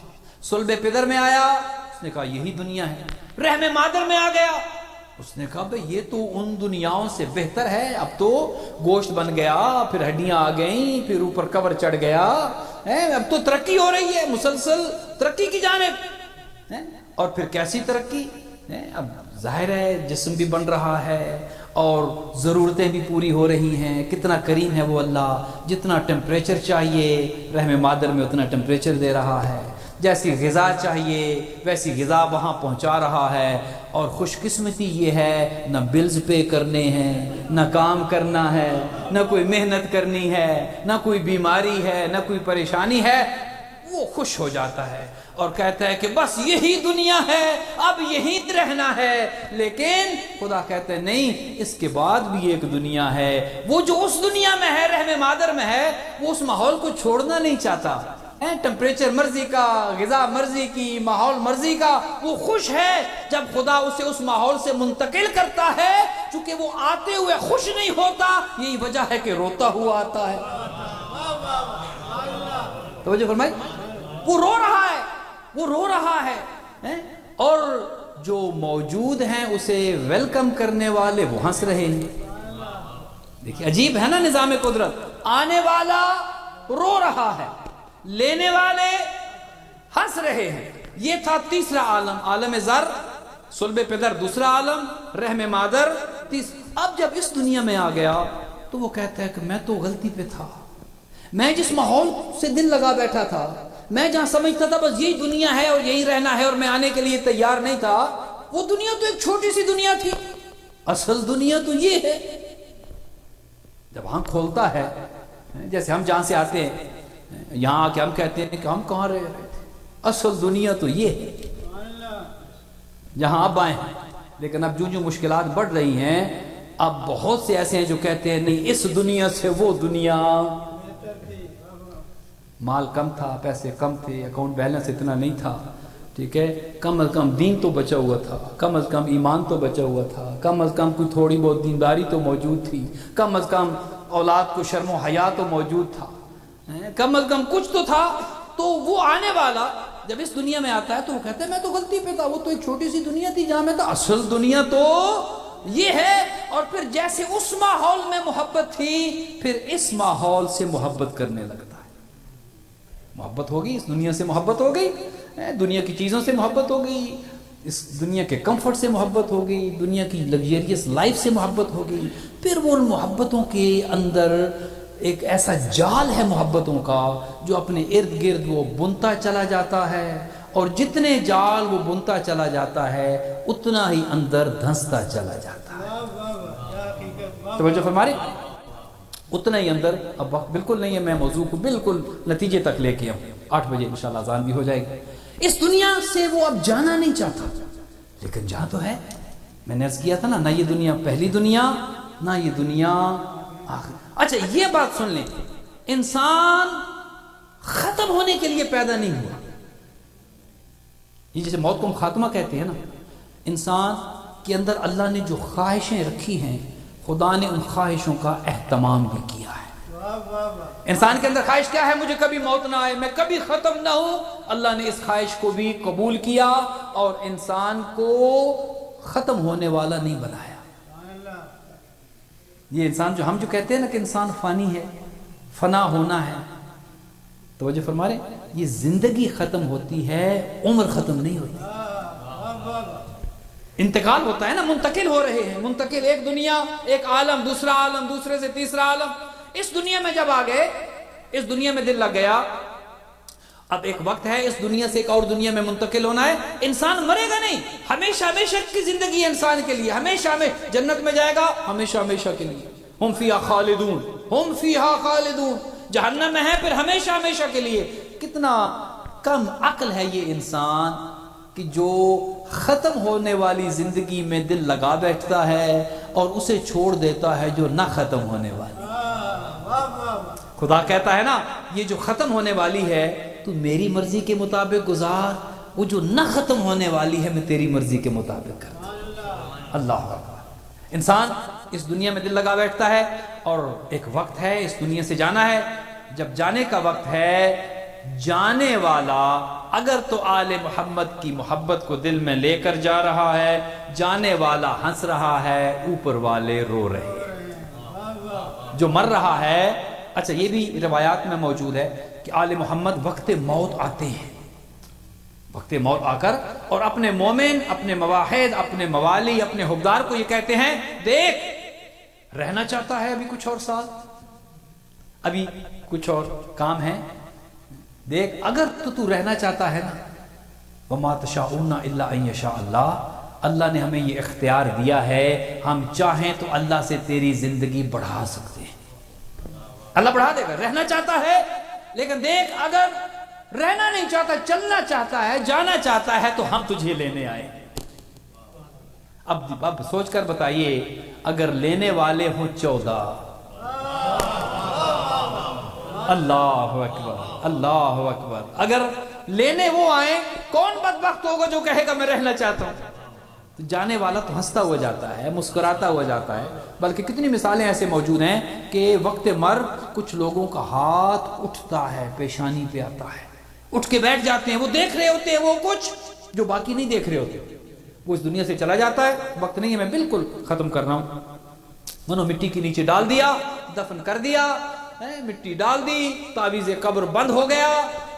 صلب پدر میں آیا، اس نے کہا یہی دنیا ہے۔ رحم مادر میں آ گیا، اس نے کہا بھئی یہ تو ان دنیاؤں سے بہتر ہے، اب تو گوشت بن گیا، پھر ہڈیاں آ گئیں، پھر اوپر کور چڑھ گیا، اب تو ترقی ہو رہی ہے، مسلسل ترقی کی جانب۔ اور پھر کیسی ترقی؟ اب ظاہر ہے جسم بھی بن رہا ہے اور ضرورتیں بھی پوری ہو رہی ہیں۔ کتنا کریم ہے وہ اللہ، جتنا ٹیمپریچر چاہیے رحم مادر میں اتنا ٹیمپریچر دے رہا ہے، جیسی غذا چاہیے ویسی غذا وہاں پہنچا رہا ہے۔ اور خوش قسمتی یہ ہے، نہ بلز پے کرنے ہیں، نہ کام کرنا ہے، نہ کوئی محنت کرنی ہے، نہ کوئی بیماری ہے، نہ کوئی پریشانی ہے۔ وہ خوش ہو جاتا ہے اور کہتا ہے کہ بس یہی دنیا ہے، اب یہی رہنا ہے۔ لیکن خدا کہتا ہے نہیں، اس کے بعد بھی ایک دنیا ہے۔ وہ جو اس دنیا میں ہے، رحم مادر میں ہے، وہ اس ماحول کو چھوڑنا نہیں چاہتا۔ ٹیمپریچر مرضی کا، غذا مرضی کی، ماحول مرضی کا، وہ خوش ہے جب خدا اسے اس ماحول سے منتقل کرتا ہے۔ چونکہ وہ آتے ہوئے خوش نہیں ہوتا، یہی وجہ ہے کہ روتا ہوا آتا ہے۔ توجہ فرمائی، وہ رو رہا ہے، وہ رو رہا ہے، اور جو موجود ہیں اسے ویلکم کرنے والے وہ ہنس رہے ہیں۔ دیکھیں عجیب ہے نا نظام قدرت، آنے والا رو رہا ہے، لینے والے ہنس رہے ہیں۔ یہ تھا تیسرا عالم، عالم زر، صلب پدر دوسرا عالم، رحم مادر اب جب اس دنیا میں آ گیا تو وہ کہتا ہے کہ میں تو غلطی پہ تھا، میں جس ماحول سے دل لگا بیٹھا تھا، میں جہاں سمجھتا تھا بس یہی دنیا ہے اور یہی رہنا ہے اور میں آنے کے لیے تیار نہیں تھا، وہ دنیا تو ایک چھوٹی سی دنیا تھی، اصل دنیا تو یہ ہے۔ جب آنکھ کھولتا ہے، جیسے ہم جہاں سے آتے ہیں یہاں آ کے ہم کہتے ہیں کہ ہم کہاں رہ رہے تھے، اصل دنیا تو یہ ہے جہاں اب آئے ہیں۔ لیکن اب جو مشکلات بڑھ رہی ہیں، اب بہت سے ایسے ہیں جو کہتے ہیں نہیں، اس دنیا سے وہ دنیا، مال کم تھا، پیسے کم تھے، اکاؤنٹ بیلنس اتنا نہیں تھا، ٹھیک ہے، کم از کم دین تو بچا ہوا تھا، کم از کم ایمان تو بچا ہوا تھا، کم از کم کوئی تھوڑی بہت دینداری تو موجود تھی، کم از کم اولاد کو شرم و حیا تو موجود تھا، کم از کم کچھ تو تھا۔ تو وہ آنے والا جب اس دنیا میں آتا ہے تو وہ کہتا ہے میں تو غلطی پہ تھا، وہ تو ایک چھوٹی سی دنیا تھی جہاں میں تھا، اصل دنیا تو یہ ہے۔ اور پھر جیسے اس ماحول میں محبت تھی، پھر اس ماحول سے محبت کرنے لگتا ہے۔ محبت ہوگی، اس دنیا سے محبت ہو گئی، دنیا کی چیزوں سے محبت ہو گئی، اس دنیا کے کمفرٹ سے محبت ہو گئی، دنیا کی لگژریس لائف سے محبت ہو گئی۔ پھر وہ ان محبتوں کے اندر ایک ایسا جال ہے محبتوں کا جو اپنے ارد گرد وہ بنتا چلا جاتا ہے، اور جتنے جال وہ بنتا چلا جاتا ہے اتنا ہی اندر دھنستا چلا جاتا ہے۔ توجہ فرمائے، اتنا ہی اندر۔ اب وقت بالکل نہیں ہے، میں موضوع کو بالکل نتیجے تک لے کے آؤں، 8 بجے انشاءاللہ اذان بھی ہو جائے گی۔ اس دنیا سے وہ اب جانا نہیں چاہتا، لیکن جہاں تو ہے، میں نے عرض کیا تھا نا، نہ یہ دنیا پہلی دنیا، نہ یہ دنیا آخر۔ اچھا یہ بات سن لیں، انسان ختم ہونے کے لیے پیدا نہیں ہوا، یہ جیسے موت کو ہم خاتمہ کہتے ہیں نا، انسان کے اندر اللہ نے جو خواہشیں رکھی ہیں خدا نے ان خواہشوں کا اہتمام بھی کیا ہے۔ انسان کے اندر خواہش کیا ہے؟ مجھے کبھی موت نہ آئے، میں کبھی ختم نہ ہوں۔ اللہ نے اس خواہش کو بھی قبول کیا اور انسان کو ختم ہونے والا نہیں بنایا۔ یہ انسان جو ہم جو کہتے ہیں نا کہ انسان فانی ہے، فنا ہونا ہے، توجہ فرما رہے ہیں، یہ زندگی ختم ہوتی ہے، عمر ختم نہیں ہوتی۔ انتقال ہوتا ہے نا، منتقل ہو رہے ہیں، منتقل، ایک دنیا، ایک عالم، دوسرا عالم، دوسرے سے تیسرا عالم۔ اس دنیا میں جب آ گئے، اس دنیا میں دل لگ گیا، اب ایک وقت ہے اس دنیا سے ایک اور دنیا میں منتقل ہونا ہے۔ انسان مرے گا نہیں، ہمیشہ ہمیشہ کی زندگی ہے انسان کے لیے، ہمیشہ میں جنت میں جائے گا ہمیشہ ہمیشہ کے لیے، ہم فیہا خالدون، ہم فیہا خالدون، جہنم میں ہے پھر ہمیشہ ہمیشہ کے لیے۔ کتنا کم عقل ہے یہ انسان کہ جو ختم ہونے والی زندگی میں دل لگا بیٹھتا ہے اور اسے چھوڑ دیتا ہے جو نہ ختم ہونے والی۔ خدا کہتا ہے نا یہ جو ختم ہونے والی ہے تو میری مرضی کے مطابق گزار، وہ جو نہ ختم ہونے والی ہے میں تیری مرضی کے مطابق کرتا ہوں۔ اللہ اکبر۔ انسان اس دنیا میں دل لگا بیٹھتا ہے اور ایک وقت ہے اس دنیا سے جانا ہے۔ جب جانے کا وقت ہے، جانے والا اگر تو آل محمد کی محبت کو دل میں لے کر جا رہا ہے، جانے والا ہنس رہا ہے، اوپر والے رو رہے ہیں۔ جو مر رہا ہے، اچھا یہ بھی روایات میں موجود ہے کہ آل محمد وقت موت آتے ہیں، وقت موت آ کر اور اپنے مومن، اپنے مواحد، اپنے موالی، اپنے حبدار کو یہ کہتے ہیں دیکھ رہنا چاہتا ہے ابھی کچھ اور سال، ابھی کچھ اور کام ہے، دیکھ اگر تو رہنا چاہتا ہے نا، وَمَا تَشَاءُونَ إِلَّا أَن يَشَاءَ اللَّهُ، اللہ نے ہمیں یہ اختیار دیا ہے، ہم چاہیں تو اللہ سے تیری زندگی بڑھا سکتے ہیں، اللہ بڑھا دے گا۔ رہنا چاہتا ہے لیکن دیکھ اگر رہنا نہیں چاہتا، چلنا چاہتا ہے، جانا چاہتا ہے تو ہم تجھے لینے آئے۔ اب سوچ کر بتائیے اگر لینے والے ہوں 14، اللہ اکبر، اللہ اکبر، اگر لینے وہ آئیں، کون بدبخت ہوگا جو کہے گا میں رہنا چاہتا ہوں؟ تو جانے والا تو ہنستا ہوا جاتا ہے، مسکراتا ہوا جاتا ہے۔ بلکہ کتنی مثالیں ایسے موجود ہیں کہ وقت مرگ کچھ لوگوں کا ہاتھ اٹھتا ہے، پیشانی پہ آتا ہے، اٹھ کے بیٹھ جاتے ہیں، وہ دیکھ رہے ہوتے ہیں وہ کچھ جو باقی نہیں دیکھ رہے ہوتے، وہ اس دنیا سے چلا جاتا ہے، وقت نہیں ہے میں بالکل ختم کر رہا ہوں، منو مٹی کے نیچے ڈال دیا، دفن کر دیا، مٹی ڈال دی، تعویذ قبر بند ہو گیا،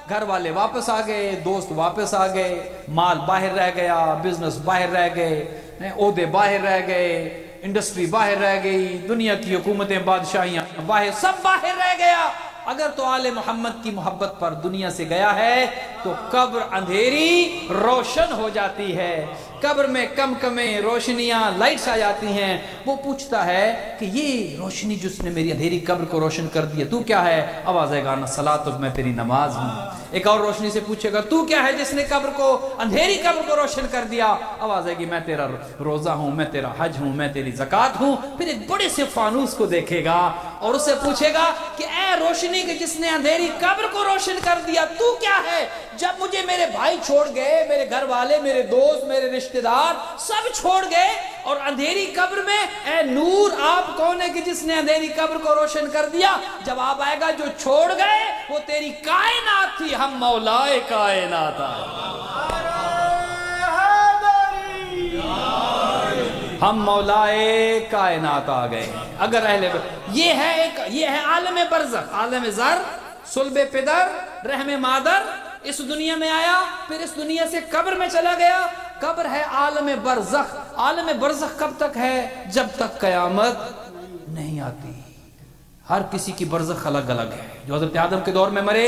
گھر والے واپس آ گئے، دوست واپس آ گئے، مال باہر رہ گیا، بزنس باہر رہ گئے، عہدے باہر رہ گئے، انڈسٹری باہر رہ گئی، دنیا کی حکومتیں، بادشاہیاں باہر، سب باہر رہ گیا۔ اگر تو آل محمد کی محبت پر دنیا سے گیا ہے تو قبر اندھیری روشن ہو جاتی ہے، قبر میں کم کمیں روشنیاں، لائٹس آ جاتی ہیں۔ وہ پوچھتا ہے کہ یہ روشنی جس نے میری اندھیری قبر کو روشن کر دیا تو کیا ہے؟ آواز ہے گانا صلاۃ، میں تیری نماز ہوں۔ ایک اور روشنی سے پوچھے گا تو کیا ہے جس نے قبر کو، اندھیری قبر کو روشن کر دیا؟ آواز ہے کہ میں تیرا روزہ ہوں، میں تیرا حج ہوں، میں تیری زکوٰۃ ہوں۔ پھر ایک بڑے سے فانوس کو دیکھے گا اور اسے پوچھے گا کہ اے روشنی کہ جس نے اندھیری قبر کو روشن کر دیا تو کیا ہے؟ جب مجھے میرے بھائی چھوڑ گئے، میرے گھر والے، میرے دوست، میرے رشتہ دار سب چھوڑ گئے اور اندھیری قبر میں اے نور آپ کون ہے کہ جس نے اندھیری قبر کو روشن کر دیا؟ جواب آئے گا جو چھوڑ گئے وہ تیری کائنات تھی، ہم مولائے کائنات آئے، ہم مولائے کائنات آ گئے۔ اگر یہ ہے عالم برزخ، عالم زر، صلب پدر، رحم مادر، اس دنیا میں آیا، پھر اس دنیا سے قبر میں چلا گیا۔ قبر ہے عالم برزخ۔ عالم برزخ کب تک ہے؟ جب تک قیامت نہیں آتی۔ ہر کسی کی برزخ الگ الگ ہے۔ جو حضرت آدم کے دور میں مرے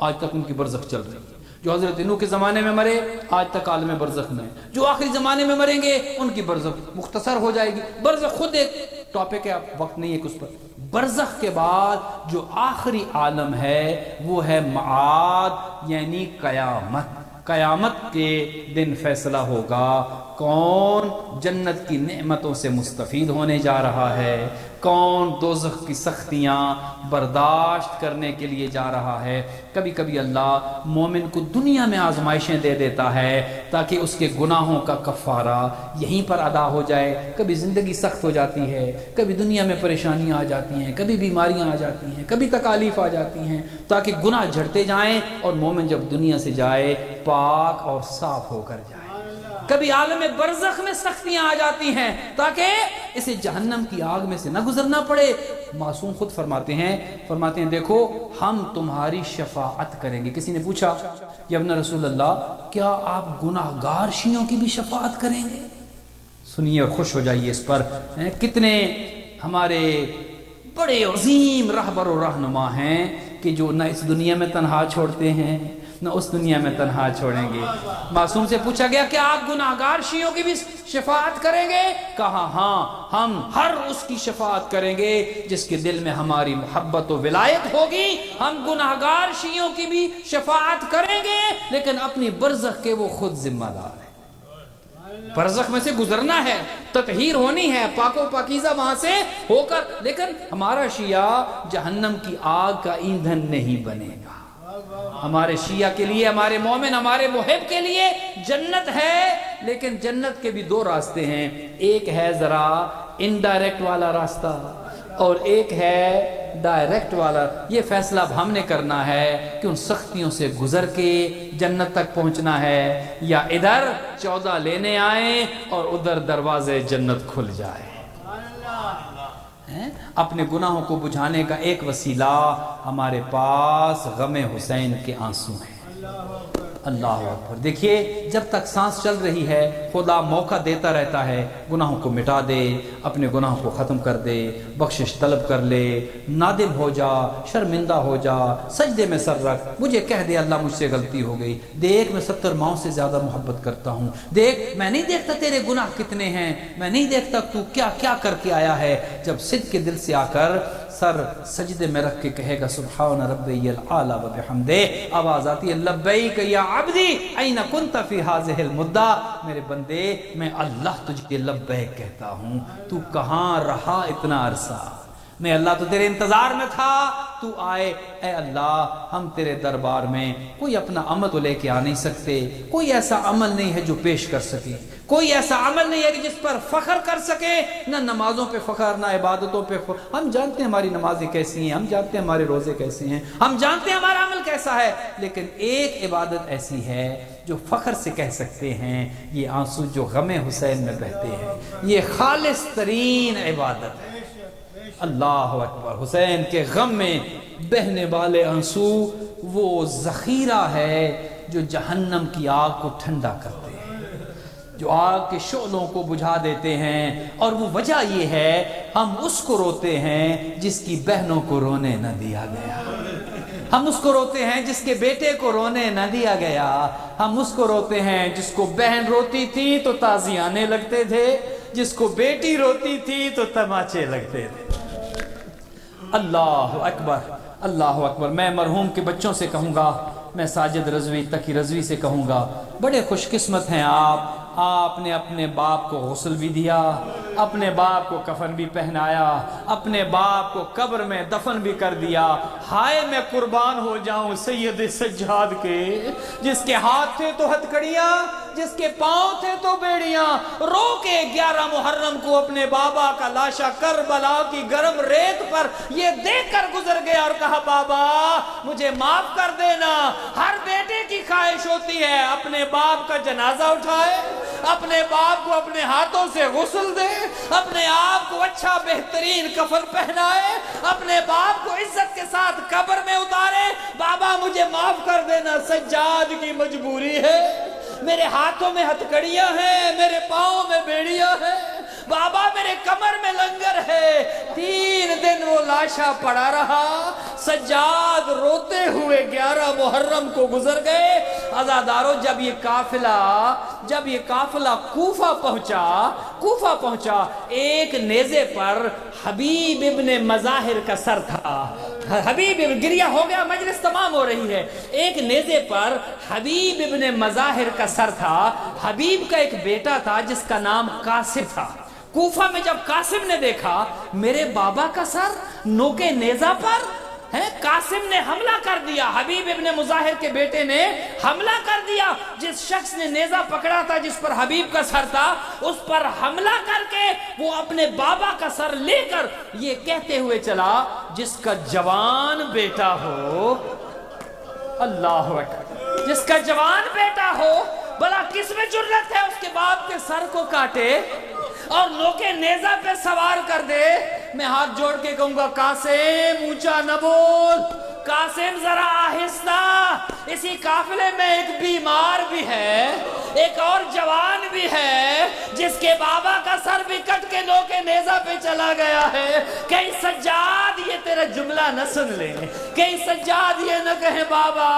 آج تک ان کی برزخ چل رہی ہے، جو حضرت نوح کے زمانے میں مرے آج تک عالم برزخ میں، جو آخری زمانے میں مریں گے ان کی برزخ مختصر ہو جائے گی۔ برزخ خود ایک ٹاپک ہے، وقت نہیں ہے اس پر۔ برزخ کے بعد جو آخری عالم ہے وہ ہے معاد، یعنی قیامت۔ قیامت کے دن فیصلہ ہوگا کون جنت کی نعمتوں سے مستفید ہونے جا رہا ہے، کون دوزخ کی سختیاں برداشت کرنے کے لیے جا رہا ہے؟ کبھی کبھی اللہ مومن کو دنیا میں آزمائشیں دے دیتا ہے تاکہ اس کے گناہوں کا کفارہ یہیں پر ادا ہو جائے۔ کبھی زندگی سخت ہو جاتی ہے، کبھی دنیا میں پریشانیاں آ جاتی ہیں، کبھی بیماریاں آ جاتی ہیں، کبھی تکالیف آ جاتی ہیں، تاکہ گناہ جھڑتے جائیں اور مومن جب دنیا سے جائے پاک اور صاف ہو کر جائے۔ کبھی عالم برزخ میں سختیاں آ جاتی ہیں تاکہ اسے جہنم کی آگ میں سے نہ گزرنا پڑے۔ معصوم خود فرماتے ہیں دیکھو ہم تمہاری شفاعت کریں گے۔ کسی نے پوچھا یا ابن رسول اللہ کیا آپ گناہگار شیعوں کی بھی شفاعت کریں گے؟ سنیے اور خوش ہو جائیے اس پر۔ کتنے ہمارے بڑے عظیم رہبر و رہنما ہیں کہ جو نہ اس دنیا میں تنہا چھوڑتے ہیں نہ اس دنیا میں تنہا چھوڑیں گے۔ معصوم سے پوچھا گیا کہ آپ گناہگار شیعوں کی بھی شفاعت کریں گے؟ کہا ہاں، ہم ہر اس کی شفاعت کریں گے جس کے دل میں ہماری محبت و ولایت ہوگی۔ ہم گناہگار شیعوں کی بھی شفاعت کریں گے لیکن اپنی برزخ کے وہ خود ذمہ دار ہیں۔ برزخ میں سے گزرنا ہے، تطہیر ہونی ہے، پاک و پاکیزہ وہاں سے ہو کر، لیکن ہمارا شیعہ جہنم کی آگ کا ایندھن نہیں بنے گا۔ ہمارے شیعہ کے لیے، ہمارے مومن، ہمارے محب کے لیے جنت ہے، لیکن جنت کے بھی دو راستے ہیں۔ ایک ہے ذرا انڈائریکٹ والا راستہ اور ایک ہے ڈائریکٹ والا۔ یہ فیصلہ اب ہم نے کرنا ہے کہ ان سختیوں سے گزر کے جنت تک پہنچنا ہے یا ادھر 14 لینے آئیں اور ادھر دروازے جنت کھل جائے۔ اپنے گناہوں کو بجھانے کا ایک وسیلہ ہمارے پاس غم حسین کے آنسو ہیں۔ اللہ اکبر۔ دیکھیے جب تک سانس چل رہی ہے خدا موقع دیتا رہتا ہے، گناہوں کو مٹا دے، اپنے گناہوں کو ختم کر دے، بخشش طلب کر لے، نادم ہو جا، شرمندہ ہو جا، سجدے میں سر رکھ، مجھے کہہ دے اللہ مجھ سے غلطی ہو گئی، دیکھ میں 70 ماؤں سے زیادہ محبت کرتا ہوں، دیکھ میں نہیں دیکھتا تیرے گناہ کتنے ہیں، میں نہیں دیکھتا تو کیا کیا کر کے آیا ہے۔ جب صدق کے دل سے آ کر سر سجدے میں رکھ کے کہے گا سبحان ربی الاعلی و بحمدہ، آواز آتی ہے لبیک یا عبدی این کنت فی ہذہ المدہ، میرے بندے میں اللہ تجھے لبیک کہتا ہوں، تو کہاں رہا اتنا عرصہ، میں اللہ تو تیرے انتظار میں تھا تو آئے۔ اے اللہ ہم تیرے دربار میں کوئی اپنا عمل تو لے کے آ نہیں سکتے، کوئی ایسا عمل نہیں ہے جو پیش کر سکے، کوئی ایسا عمل نہیں ہے کہ جس پر فخر کر سکے، نہ نمازوں پہ فخر، نہ عبادتوں پہ فخر۔ ہم جانتے ہیں ہماری نمازیں کیسی ہیں، ہم جانتے ہیں ہمارے روزے کیسے ہیں، ہم جانتے ہیں ہمارا عمل کیسا ہے، لیکن ایک عبادت ایسی ہے جو فخر سے کہہ سکتے ہیں یہ آنسو جو غم حسین میں بہتے ہیں، یہ خالص ترین عبادت ہے۔ اللہ اکبر۔ حسین کے غم میں بہنے والے آنسو وہ ذخیرہ ہے جو جہنم کی آگ کو ٹھنڈا کرتے ہیں، جو آگ کے شعلوں کو بجھا دیتے ہیں، اور وہ وجہ یہ ہے ہم اس کو روتے ہیں جس کی بہنوں کو رونے نہ دیا گیا، ہم اس کو روتے ہیں جس کے بیٹے کو رونے نہ دیا گیا، ہم اس کو روتے ہیں جس کو بہن روتی تھی تو تازیانے لگتے تھے، جس کو بیٹی روتی تھی تو تماچے لگتے تھے۔ اللہ اکبر، اللہ اکبر۔ میں مرحوم کے بچوں سے کہوں گا، میں ساجد رضوی، تقی رضوی سے کہوں گا، بڑے خوش قسمت ہیں آپ نے اپنے باپ کو غسل بھی دیا، اپنے باپ کو کفن بھی پہنایا، اپنے باپ کو قبر میں دفن بھی کر دیا۔ ہائے میں قربان ہو جاؤں سید سجاد کے، جس کے ہاتھ تھے تو ہتھکڑیاں، جس کے پاؤں تھے تو بیڑیاں، رو کے 11 محرم کو اپنے بابا کا لاشا کربلا کی گرم ریت پر یہ دیکھ کر گزر گیا اور کہا بابا مجھے معاف کر دینا۔ ہر بیٹے کی خواہش ہوتی ہے اپنے باپ کا جنازہ اٹھائے، اپنے باپ کو اپنے ہاتھوں سے غسل دے، اپنے آپ کو اچھا بہترین کفن پہنائے، اپنے باپ کو عزت کے ساتھ قبر میں اتارے۔ بابا مجھے معاف کر دینا، سجاد کی مجبوری ہے، میرے ہاتھوں میں ہتھکڑیاں ہیں، میرے پاؤں میں بیڑیاں ہیں، بابا میرے کمر میں لنگر ہے۔ 3 دن وہ لاشا پڑا رہا، سجاد روتے ہوئے 11 محرم کو گزر گئے۔ عزادارو جب یہ قافلہ کوفہ پہنچا، ایک نیزے پر حبیب ابن مظاہر کا سر تھا۔ حبیب گریہ ہو گیا، مجلس تمام ہو رہی ہے، ایک نیزے پر حبیب ابن مظاہر کا سر تھا۔ حبیب کا ایک بیٹا تھا جس کا نام قاسم تھا۔ کوفہ میں جب قاسم نے دیکھا میرے بابا کا سر نوکے نیزہ پر ہے، قاسم نے حملہ کر دیا، حبیب ابن مظاہر کے بیٹے نے حملہ کر دیا، جس شخص نے نیزہ پکڑا تھا جس پر حبیب کا سر تھا اس پر حملہ کر کے وہ اپنے بابا کا سر لے کر یہ کہتے ہوئے چلا جس کا جوان بیٹا ہو، اللہ اکبر، جس کا جوان بیٹا ہو بلا کس میں جرت ہے اس کے باپ کے سر کو کاٹے اور نوکے نیزہ پہ سوار کر دے۔ میں ہاتھ جوڑ کے کہوں گا قاسم اونچا نہ بول، قاسم ذرا آہستہ، اسی قافلے میں ایک بیمار بھی ہے، ایک اور جوان بھی ہے جس کے بابا کا سر بھی کٹ کے نوکے نیزہ پہ چلا گیا ہے۔ کہیں سجاد یہ تیرا جملہ نہ سن لیں، کہیں سجاد یہ نہ کہیں بابا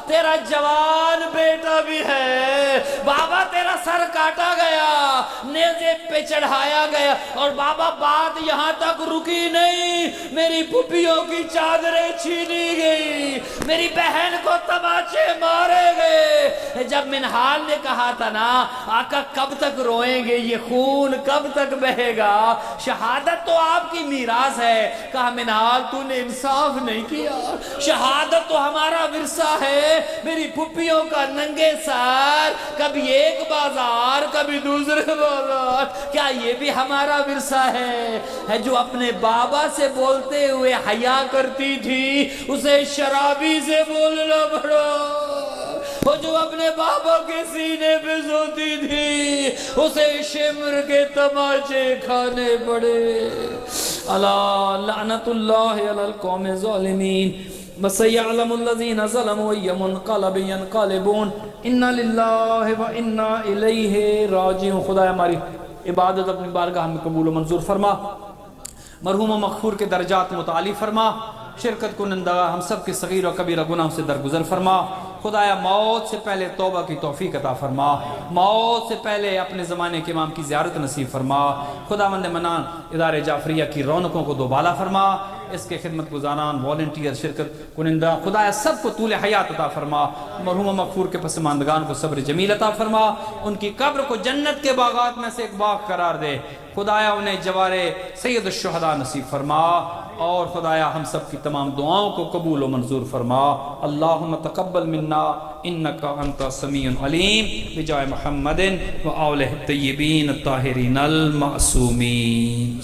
تیرا جوان بیٹا بھی ہے، بابا تیرا سر کاٹا گیا، نیزے پہ چڑھایا گیا، اور بابا بات یہاں تک رکی نہیں، میری پھپھیوں کی چادریں چھینی گئی، میری بہن کو تماچے مارے گئے۔ جب منہال نے کہا تھا نا آقا کب تک روئیں گے، یہ خون کب تک بہے گا، شہادت تو آپ کی میراث ہے، کہا منہال تو نے انصاف نہیں کیا، شہادت تو ہمارا ورثہ ہے، میری پھپھیوں کا ننگے سر، کبھی ایک بازار کبھی دوسرے بازار، کیا یہ بھی ہمارا ورثہ ہے جو اپنے بابا سے بولتے ہوئے حیا کرتی تھی اسے شرابی سے بولنا پڑا، وہ جو اپنے بابا کے سینے پہ سوتی تھی اسے شمر کے تماچے کھانے پڑے۔ اللہ لعنت اللہ علی القوم الظالمین وَسَيَعْلَمُ الَّذِينَ ظَلَمُوا أَيَّ مُنْقَلَبٍ يَنْقَلِبُونَ إِنَّا لِلَّهِ وَإِنَّا إِلَيْهِ راجعون۔ خدا ہماری عبادت اپنی بارگاہ میں قبول و منظور فرما، مرحوم و مغفور کے درجات متعالی فرما، شرکت کنندہ ہم سب کے صغیر و کبیرہ گناہوں سے درگزر فرما، خدایا موت سے پہلے توبہ کی توفیق عطا فرما، موت سے پہلے اپنے زمانے کے امام کی زیارت نصیب فرما، خداوند منان ادارے جعفریہ کی رونقوں کو دوبالا فرما، اس کے خدمت گزاران والنٹیئر شرکت کنندہ خدایا سب کو طول حیات عطا فرما، مرحوم و مغفور کے پسماندگان کو صبر جمیل عطا فرما، ان کی قبر کو جنت کے باغات میں سے ایک باغ قرار دے، خدایا انہیں جوارے سید الشہداء نصیب فرما، اور خدایا ہم سب کی تمام دعاؤں کو قبول و منظور فرما۔ اللہم تقبل منا انکا انت سمیع علیم بجائے محمد و آلہ الطیبین الطاہرین المعصومین۔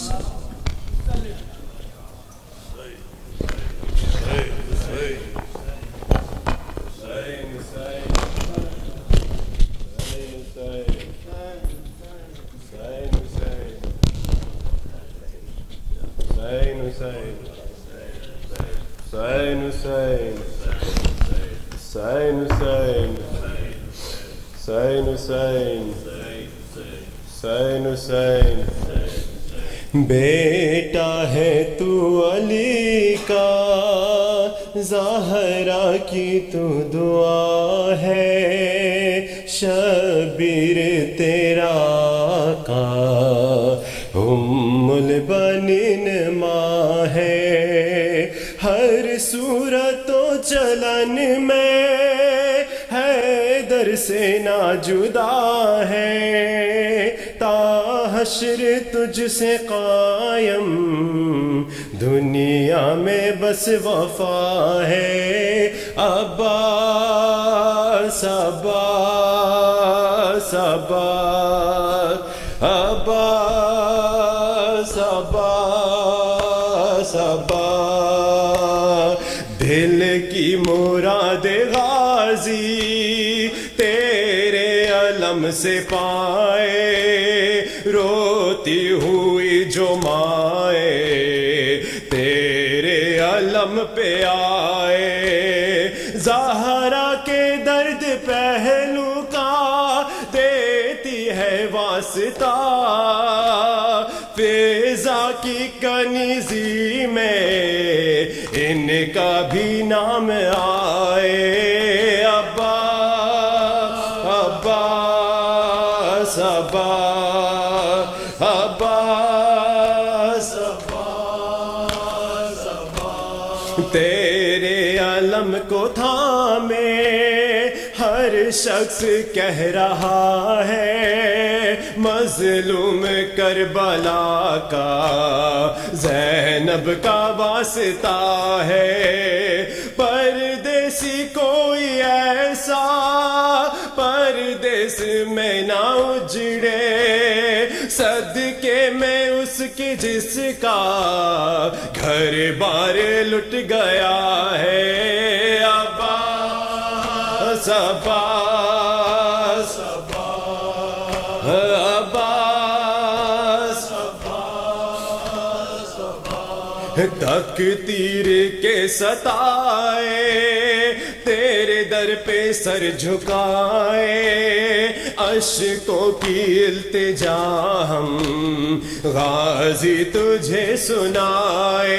بیٹا ہے تو علی کا، زہرا کی تو دعا ہے، شبیر تیرا کا البنین ماں ہے، ہر صورت و چلن میں حیدر سے نہ جدا ہے، تا حشر تجھ سے قائم دنیا میں بس وفا ہے، عباس عباس عباس عباس عباس عباس، دل کی مراد غازی تیرے علم سے پائے، روتی ہوئی جو مائیں تیرے علم پہ آئے، زہرا کے درد پہلو کا دیتی ہے واسطہ، فیضا کی کنیزی میں ان کا بھی نام آئے، عباس عباس عباس عباس عباس، تیرے علم کو تھامے ہر شخص کہہ رہا ہے مظلوم کربلا کا زینب کا واسطہ ہے، پردیسی کوئی ایسا پردیس میں نہ اجڑے، صدقے میں اس کے جس کا گھر بار لٹ گیا ہے۔ عباس عباس عباس تک تیر کے ستائے تیرے در پہ سر جھکائے، اشکوں کی التجا ہم غازی تجھے سنائے،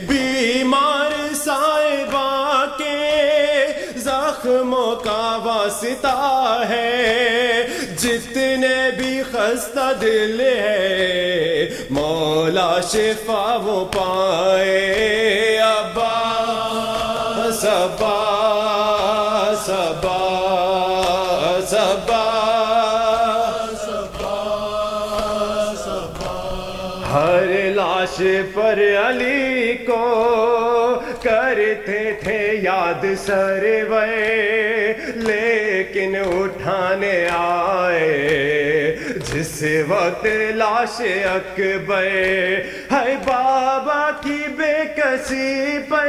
بیمار صاحبہ کے زخموں کا واسطہ ہے، جتنے بھی خستہ دل ہے مولا شفا وہ پائے۔ عباس عباس عباس عباس ہر لاش پر علی کو کرتے تھے یاد سروے، لیکن اٹھانے آئے جس وقت لاش اکبر، ہے بابا کی بے کسی پر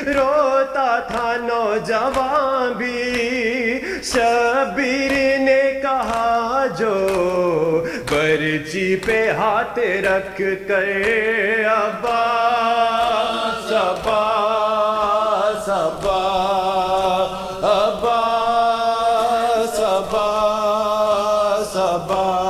روتا تھا نوجوان بھی، شبیر نے کہا جو برچی پہ ہاتھ رکھ کر، عباس عباس عباس عباس عباس عباس